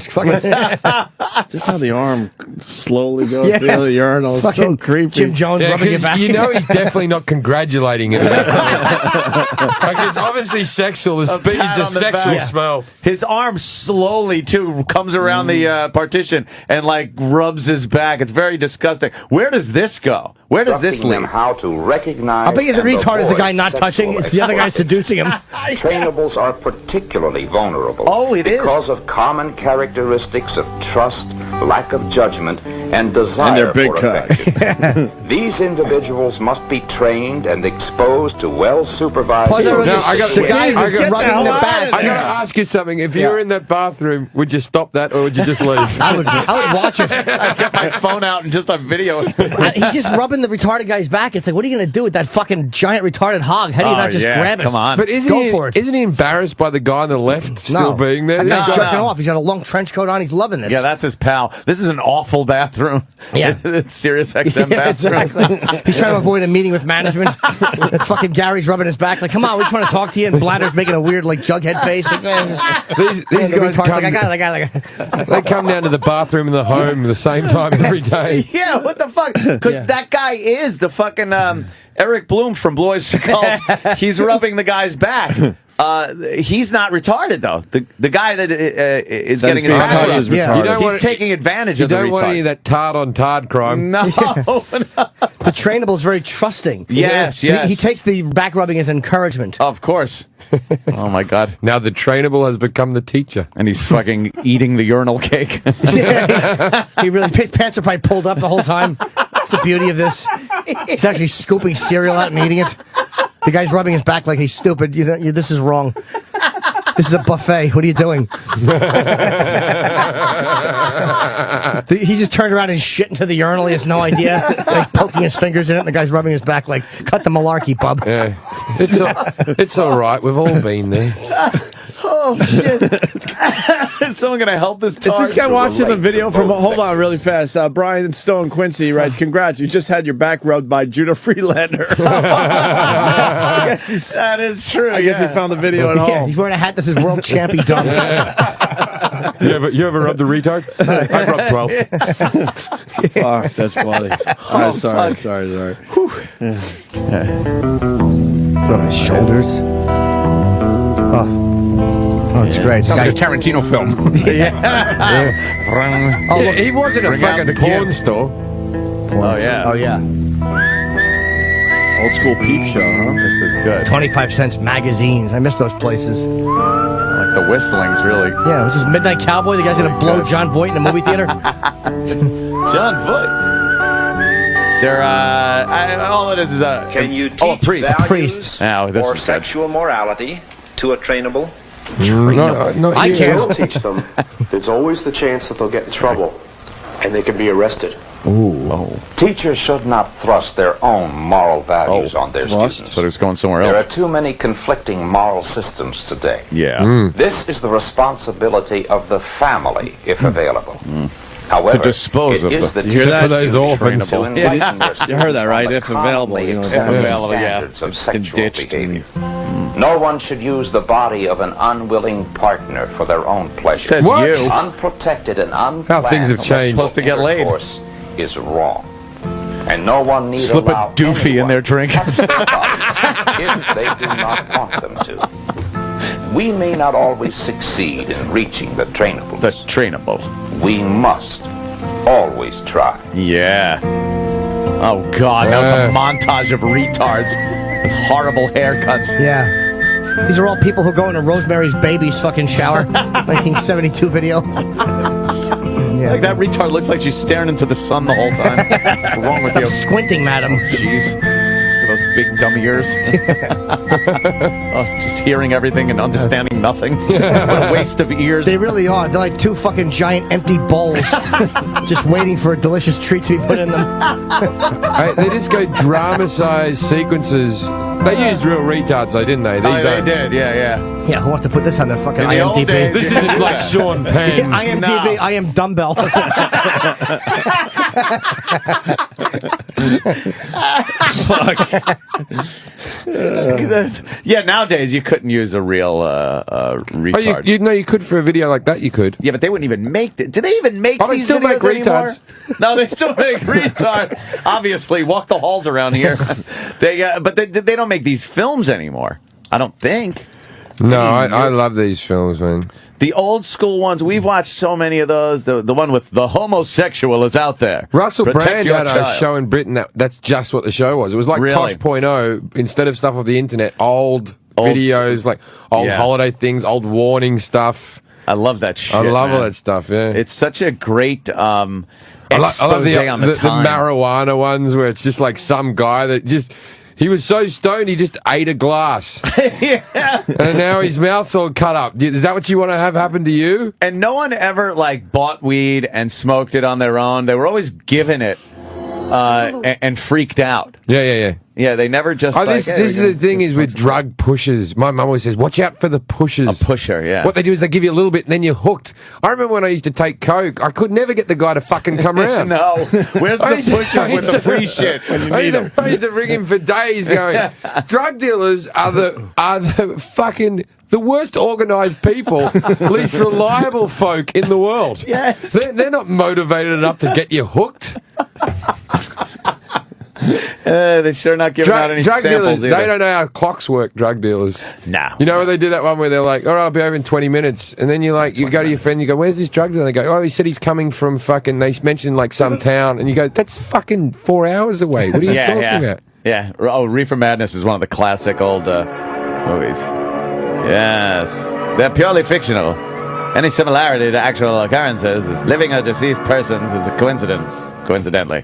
Just how the arm slowly goes Yeah. through the urinal. It's so Fucking creepy. Jim Jones rubbing your back. You know he's definitely not congratulating him. Like it's obviously sexual. It's a pat on the sexual back. smell. His arm slowly, too, comes around the partition and, like, rubs his back. It's very disgusting. Where does this go? Where does this Instructing them lead? how to recognize. I'll bet you the and retard is the guy avoid not touching. sexual It's the other guy seducing him. Trainables are particularly vulnerable. Oh, it is. Because of common characteristics of trust, lack of judgment, and desire And they're big for cut. affection. These individuals must be trained and exposed to well-supervised. Plus, social No, I got- the guy is I got- rubbing the back. I gotta ask you something. If you were in that bathroom, would you stop that or would you just leave? I would watch it. I got my phone out and just a video. He's just rubbing the retarded guy's back. It's like, what are you going to do with that fucking giant retarded hog? How do you not just grab it? Come on. But Go for it. isn't he embarrassed by the guy on the left still being there? That guy's No, jerking no. off. He's got a long trench coat on. He's loving this. Yeah, that's his pal. This is an awful bathroom. Yeah. It's Sirius XM Yeah, bathroom. exactly. He's trying to avoid a meeting with management. It's fucking Gary's rubbing his back. Like, come on, we just want to talk to you. And Bladder's making a weird, like, jughead face. Like, These the guys retard's come, like, I got it. they come down to the bathroom and the home at the same time every day. Yeah, what the fuck? Because that guy is the fucking Eric Bloom from Blue Oyster Cult. He's rubbing the guy's back. He's not retarded, though. The guy that is getting his back rubbed, is retarded. You don't he's want- taking advantage You of the don't want retard. any of that tard-on-tard crime. No. The trainable is very trusting. Yes, So yes. he takes the back rubbing as encouragement. Of course. Oh, my God. Now the trainable has become the teacher. And he's fucking eating the urinal cake. He really, his pants are probably pulled up the whole time. That's the beauty of this. He's actually scooping cereal out and eating it. The guy's rubbing his back like he's stupid. This is wrong. This is a buffet. What are you doing? He just turned around and shit into the urinal. He has no idea. He's poking his fingers in it, and the guy's rubbing his back like, cut the malarkey, bub. Yeah. It's all right. We've all been there. Oh, shit. Is someone going to help this Is this guy watching the video from... Hold on really fast. Brian Stone Quincy writes, congrats, you just had your back rubbed by Judah Freelander. I guess that is true. I guess he found the video at Yeah, home. he's wearing a hat that says world champion dumb. You ever rubbed a retard? I rubbed 12. Oh, that's funny. All right, sorry. On his shoulders. Oh, it's great. Sounds like a Tarantino film. Oh, look. He was in a Bring out fucking the porn kid. store. Oh, yeah. Oh, yeah. Old school peep show, huh? This is good. 25 cents magazines. I miss those places. I like the whistlings, really. Yeah, this is Midnight Cowboy. The guy's going to blow John Voight in a movie theater. John Voight. They're, all it is a... Can you a teach priest. values Priest. Oh, this or is good. sexual morality to a trainable? No, I you. can't. Don't teach them. There's always the chance that they'll get in trouble, and they can be arrested. Teachers should not thrust their own moral values on their students. So it's going somewhere There else. are too many conflicting moral systems today. Yeah. This is the responsibility of the family, if available. However, To dispose of it is the- the You hear that? teacher For those orphans. to enlighten their You heard that, students right? on the If available, commonly you know, if accepted available, yeah. standards of Been sexual ditched. behavior. No one should use the body of an unwilling partner for their own pleasure. Says What? you. Unprotected and unplanned things have changed. Supposed to get laid. intercourse is wrong. And no one need Slip a allow doofy in anyone their drink. to touch their bodies if they do not want them to. We may not always succeed in reaching the trainables. The trainable. We must always try. Yeah. Oh, God. Now it's a montage of retards with horrible haircuts. Yeah. These are all people who go into Rosemary's Baby's fucking shower. 1972 video. Yeah. Like that retard looks like she's staring into the sun the whole time. What's wrong with Stop you? squinting, madam. Jeez. Look at those big dumb ears. Just hearing everything and understanding nothing. What a waste of ears. They really are. They're like two fucking giant empty bowls, just waiting for a delicious treat to be put in them. Hey, they just go dramatize sequences. They used real retards, though, didn't they? They did, yeah. Yeah, who wants to put this on their fucking In the old IMDb? days, This isn't like Sean Penn. IMDb, I am dumbbell. Yeah, nowadays you couldn't use a real retard. Oh, you know, you could for a video like that, you could. Yeah, but they wouldn't even make it. Do they even make Oh, they these still make videos anymore? retards. No, they still make retards. Obviously, walk the halls around here. But they don't make these films anymore. I don't think. No, I love these films, man. The old school ones, we've watched so many of those. The one with the homosexual is out there. Russell Protect Brand your had a child. show in Britain that's just what the show was. It was like Really? Tosh.0, instead of stuff off the internet, old videos, like old Yeah. holiday things, old warning stuff. I love that shit. I love all man. that stuff, yeah. It's such a great I love expose on the time. marijuana ones where it's just like some guy that just... He was so stoned, he just ate a glass. Yeah. And now his mouth's all cut up. Is that what you want to have happen to you? And no one ever like bought weed and smoked it on their own. They were always given it and freaked out. Yeah. Yeah, they never just. Oh, like, this hey, is the thing is with drug pushers. My mum always says, watch out for the pushers. a pusher. Yeah. What they do is they give you a little bit and then you're hooked. I remember when I used to take coke, I could never get the guy to fucking come around. No, where's I the used to- pusher I with used the to- free shit when you I need used him? I used to ring him for days going, drug dealers are the fucking the worst organised people, least reliable folk in the world. Yes. They're not motivated enough to get you hooked. They're sure not giving out any Drug samples dealers, either. they don't know how clocks work, drug dealers. No. You know where they do that one where they're like, all right, I'll be over in 20 minutes. And then you go to your friend, you go, where's this drug dealer? And they go, oh, he said he's coming from fucking, they mentioned like some town. And you go, that's fucking 4 hours away. What are you talking about? Yeah. Oh, Reefer Madness is one of the classic old movies. Yes. They're purely fictional. Any similarity to actual occurrences is living or deceased persons is a coincidence, coincidentally.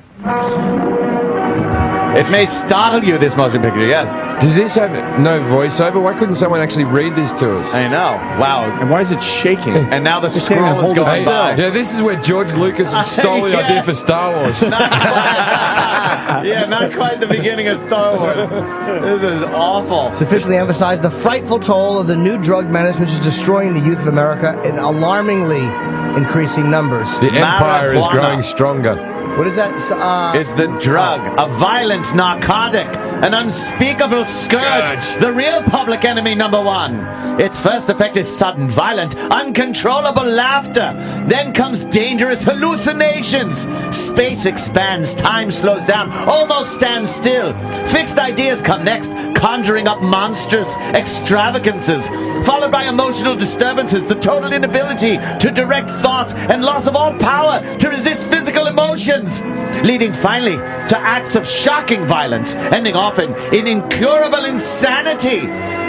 It may startle you, this motion picture, yes. Does this have no voiceover? Why couldn't someone actually read this to us? I know. Wow. And why is it shaking? And now the can't scroll is hold it going still. by. Yeah, this is where George Lucas stole the idea for Star Wars. Yeah, not quite the beginning of Star Wars. This is awful. Sufficiently emphasized the frightful toll of the new drug menace, which is destroying the youth of America in alarmingly increasing numbers. The empire is Marijuana. growing stronger. What is that? It's the drug, a violent narcotic, an unspeakable scourge, the real public enemy number one. Its first effect is sudden, violent, uncontrollable laughter. Then comes dangerous hallucinations. Space expands, time slows down, almost stands still. Fixed ideas come next, conjuring up monstrous extravagances, followed by emotional disturbances, the total inability to direct thoughts, and loss of all power to resist physical emotions, leading finally to acts of shocking violence, ending often in incurable insanity.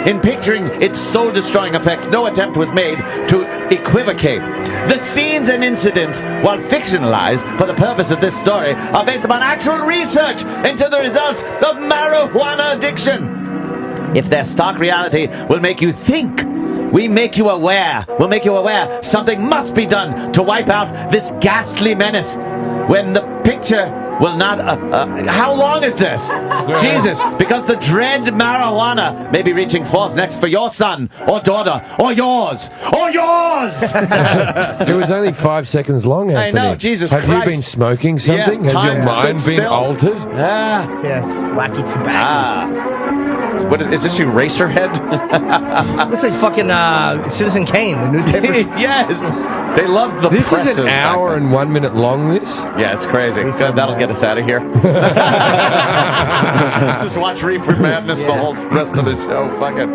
In picturing its soul-destroying effects, no attempt was made to equivocate. The scenes and incidents, while fictionalized for the purpose of this story, are based upon actual research into the results of marijuana addiction. If their stark reality will make you think, we'll make you aware something must be done to wipe out this ghastly menace. when the picture will not... how long is this? Jesus, because the dread marijuana may be reaching forth next for your son or daughter or yours or yours. It was only 5 seconds long, Anthony. I know, Jesus Have Christ. you been smoking something? Yeah, Has your time mind stood been still. altered? Yes, wacky tobacco. What is this? Eraserhead? This is fucking Citizen Kane, the newspaper. Yes, they love the. This is presses an back hour then. and 1 minute long. This. Yeah, it's crazy. Good, that'll get us out of here. Let's just watch Reefer Madness the whole rest of the show. Fuck it.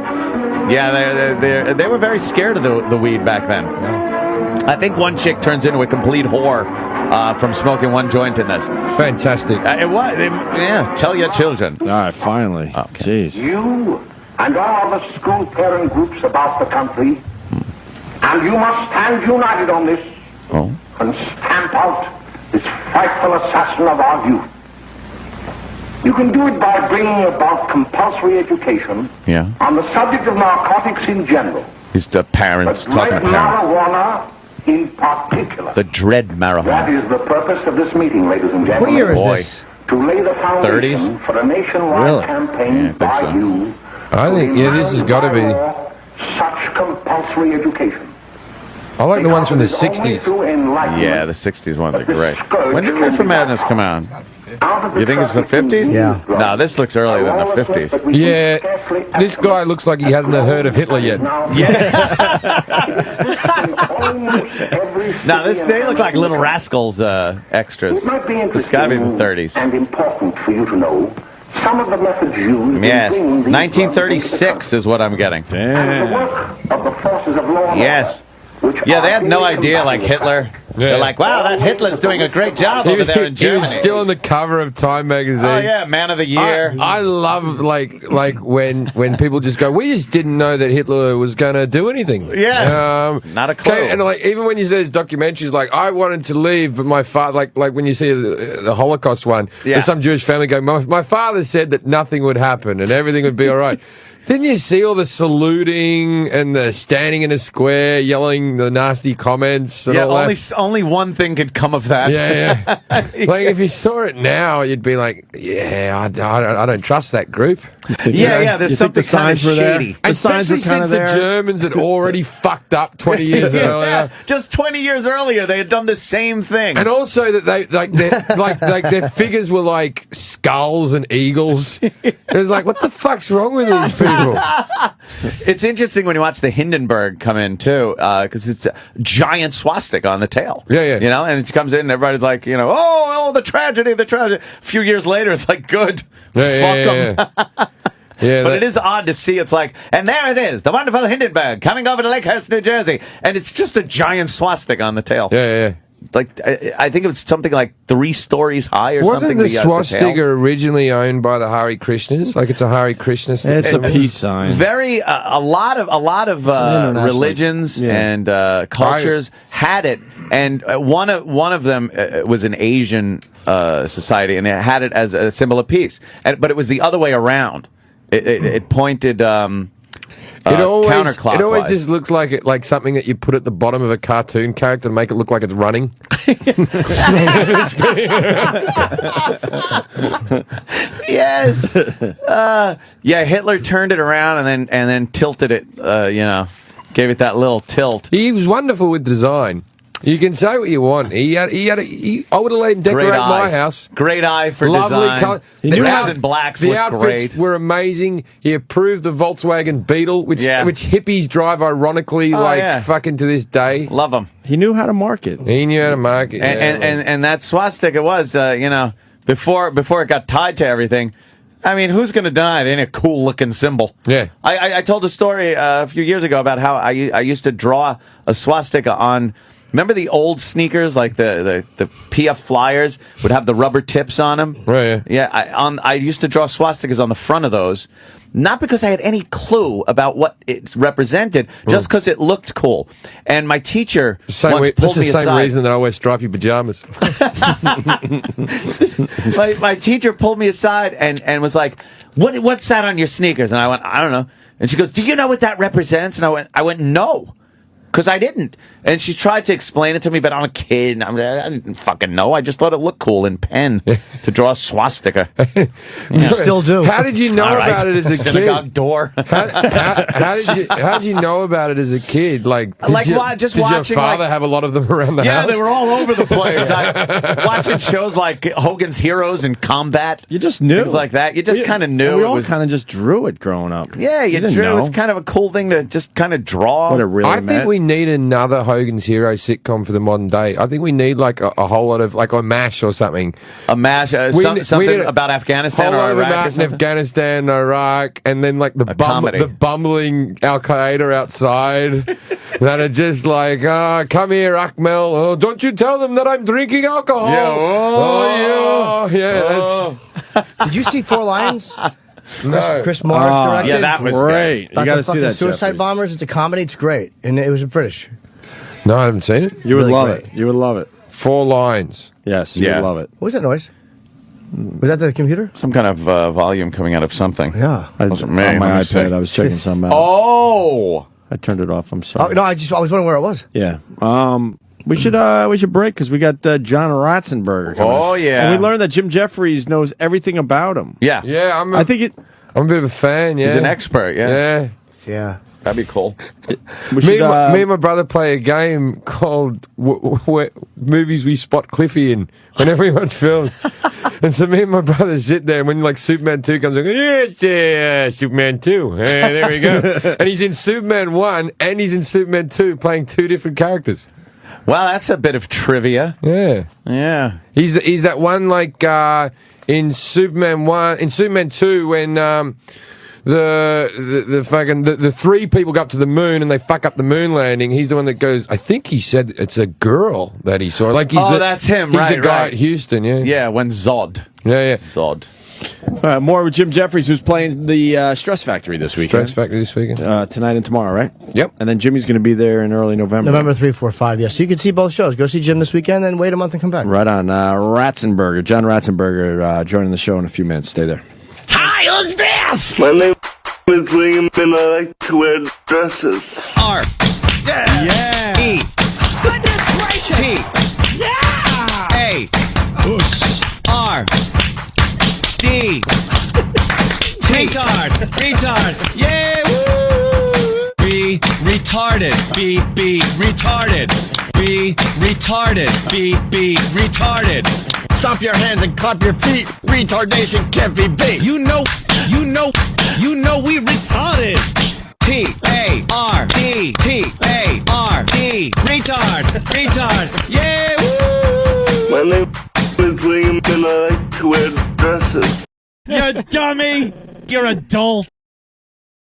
Yeah, they were very scared of the weed back then. I think one chick turns into a complete whore from smoking one joint in this. Fantastic. It was. Yeah, tell your children. All right, finally. Okay. Jeez. You and all other school parent groups about the country, and you must stand united on this and stamp out this frightful assassin of our youth. You can do it by bringing about compulsory education on the subject of narcotics in general. He's the parents but talking to parents. marijuana in particular. The dread marijuana. That is the purpose of this meeting, ladies and gentlemen. What year is this? To lay the foundation 30s? for a nationwide campaign by so. you. I think this has got to be. Such compulsory education. I like the ones from the 60s. Yeah, the 60s ones are great. When did Reefer Madness come out? You think it's the 50s? Yeah. No, this looks earlier than the 50s. Yeah, this guy looks like he hasn't heard of Hitler yet. No, they look like Little Rascals extras. This got to be the 30s. And important for you to know some of the methods used. Yes, in bringing these 1936 is what I'm getting. and the work of the forces of law and Yes. order, which Yeah, they are had no in idea, like Hitler. They're like, wow, that Hitler's doing a great job over there in He Germany. was still on the cover of Time magazine. Oh, yeah, Man of the Year. I love like when people just go, we just didn't know that Hitler was going to do anything. Yeah, not a clue. And like even when you see those documentaries, like I wanted to leave, but my father, like when you see the Holocaust one, there's some Jewish family going, my father said that nothing would happen and everything would be all right. Then you see all the saluting and the standing in a square, yelling the nasty comments. And all that. Only one thing could come of that. Yeah. Like if you saw it now, you'd be like, yeah, I don't trust that group. There's something kind of shady. The signs were Especially kind since of the there. Germans had already fucked up 20 years earlier. Just 20 years earlier, they had done the same thing. And also that they their figures were like skulls and eagles. It was like, what the fuck's wrong with these people? It's interesting when you watch the Hindenburg come in too, because it's a giant swastika on the tail. Yeah. You know, and it comes in, and everybody's like, oh, the tragedy, the tragedy. A few years later, it's like, good, fuck them. But it is odd to see. It's like, and there it is, the wonderful Hindenburg coming over to Lakehurst, New Jersey, and it's just a giant swastika on the tail. Yeah. Like I think it was something like 3 stories high or Wasn't something. the tail. swastika originally owned by the Hare Krishnas? Like it's a Hare Krishna. It's a peace sign. Very a lot of religions and cultures had it, and one of them was an Asian society, and it had it as a symbol of peace. But it was the other way around. It pointed. It always counterclockwise. just looks like something that you put at the bottom of a cartoon character to make it look like it's running. Yes. Hitler turned it around and then tilted it. Gave it that little tilt. He was wonderful with design. You can say what you want. I would have let him decorate my house. Great eye for Lovely design. color. The reds and blacks the look outfits great. were amazing. He approved the Volkswagen Beetle, which hippies drive ironically fucking to this day. Love them. He knew how to market. He knew how to market. And that swastika was, before it got tied to everything. I mean, who's going to deny it ain't a cool-looking symbol? Yeah. I told a story a few years ago about how I used to draw a swastika on... Remember the old sneakers, like the PF Flyers, would have the rubber tips on them? Right, yeah. I used to draw swastikas on the front of those, not because I had any clue about what it represented, just because it looked cool. And my teacher once pulled me aside. That's the same reason that I wear stripy pajamas. my teacher pulled me aside and was like, what's that on your sneakers? And I went, I don't know. And she goes, do you know what that represents? And I went, no. Because I didn't. And she tried to explain it to me, but I'm a kid. And I didn't fucking know. I just thought it looked cool in pen to draw a swastika. You still do. How did you know about it as a Synagogue kid? door. How did you know about it as a kid? Like Just did your watching, father have a lot of them around the house? Yeah, they were all over the place. Watching shows like Hogan's Heroes and Combat. You just knew. Things like that. You just kind of knew. We all kind of just drew it growing up. Yeah, you didn't drew. know. It was kind of a cool thing to just kind of draw. What it really I meant. think we need another Hogan's Hero sitcom for the modern day. I think we need like a whole lot of like a MASH or something. A MASH, something about Afghanistan or or Iraq. about Afghanistan, Iraq, and then like the bumbling Al Qaeda outside that are just like, come here, Akmel. Oh, don't you tell them that I'm drinking alcohol. Yeah. Did you see Four Lions? No. Chris Morris directed. Yeah, that was great. About You got to the see fucking that. Suicide Jeffries. Bombers. It's a comedy. It's great, and it was British. No, I haven't seen it. You would Really love great. it. You would love it. 4 Lines. Yes, you Yeah. would love it. What was that noise? Was that the computer? Some kind of volume coming out of something. Yeah. Wasn't me. On my Let me see. iPad, I was checking something out. Oh! I turned it off. I'm Oh sorry. no, I was wondering where it was. Yeah. We should break because we got John Ratzenberger coming. Oh, yeah. And we learned that Jim Jefferies knows everything about him. Yeah. Yeah, I'm I think a bit of a fan, yeah. He's an expert, yeah. Yeah. Yeah. That'd be cool. Me and my brother play a game called Movies We Spot Cliffy in when everyone films. And so me and my brother sit there, and when like Superman 2 comes on, yeah, it's Superman 2. There we go. And he's in Superman 1 and he's in Superman 2 playing 2 different characters. Well, that's a bit of trivia. Yeah. Yeah. He's that one like in Superman 1, in Superman 2 when the 3 people go up to the moon and they fuck up the moon landing. He's the one that goes, I think he said it's a girl that he saw. Like that's him, he's right, the guy right. at Houston, yeah. Yeah, when Zod. Yeah. Zod. more with Jim Jefferies, who's playing the Stress Factory this weekend. Stress Factory this weekend. Tonight and tomorrow, right? Yep. And then Jimmy's going to be there in early November. November 3, 4, 5. Yeah, so you can see both shows. Go see Jim this weekend, then wait a month and come back. Right on. Ratzenberger, John Ratzenberger, joining the show in a few minutes. Stay there. Hi, who's this? My name is William and I like to wear dresses. R. Yeah. E. Goodness gracious. T. Yeah. A. Oosh. R. D. Retard. Yeah. Woo. B. Retarded. B. Retarded. B. Retarded. B. Retarded. Stomp your hands and clap your feet. Retardation can't be beat. You know we retarded. T-A-R-D. T-A-R-D. Retard. Yeah, woo. My name is William and I like to wear dresses. You dummy. You're adult.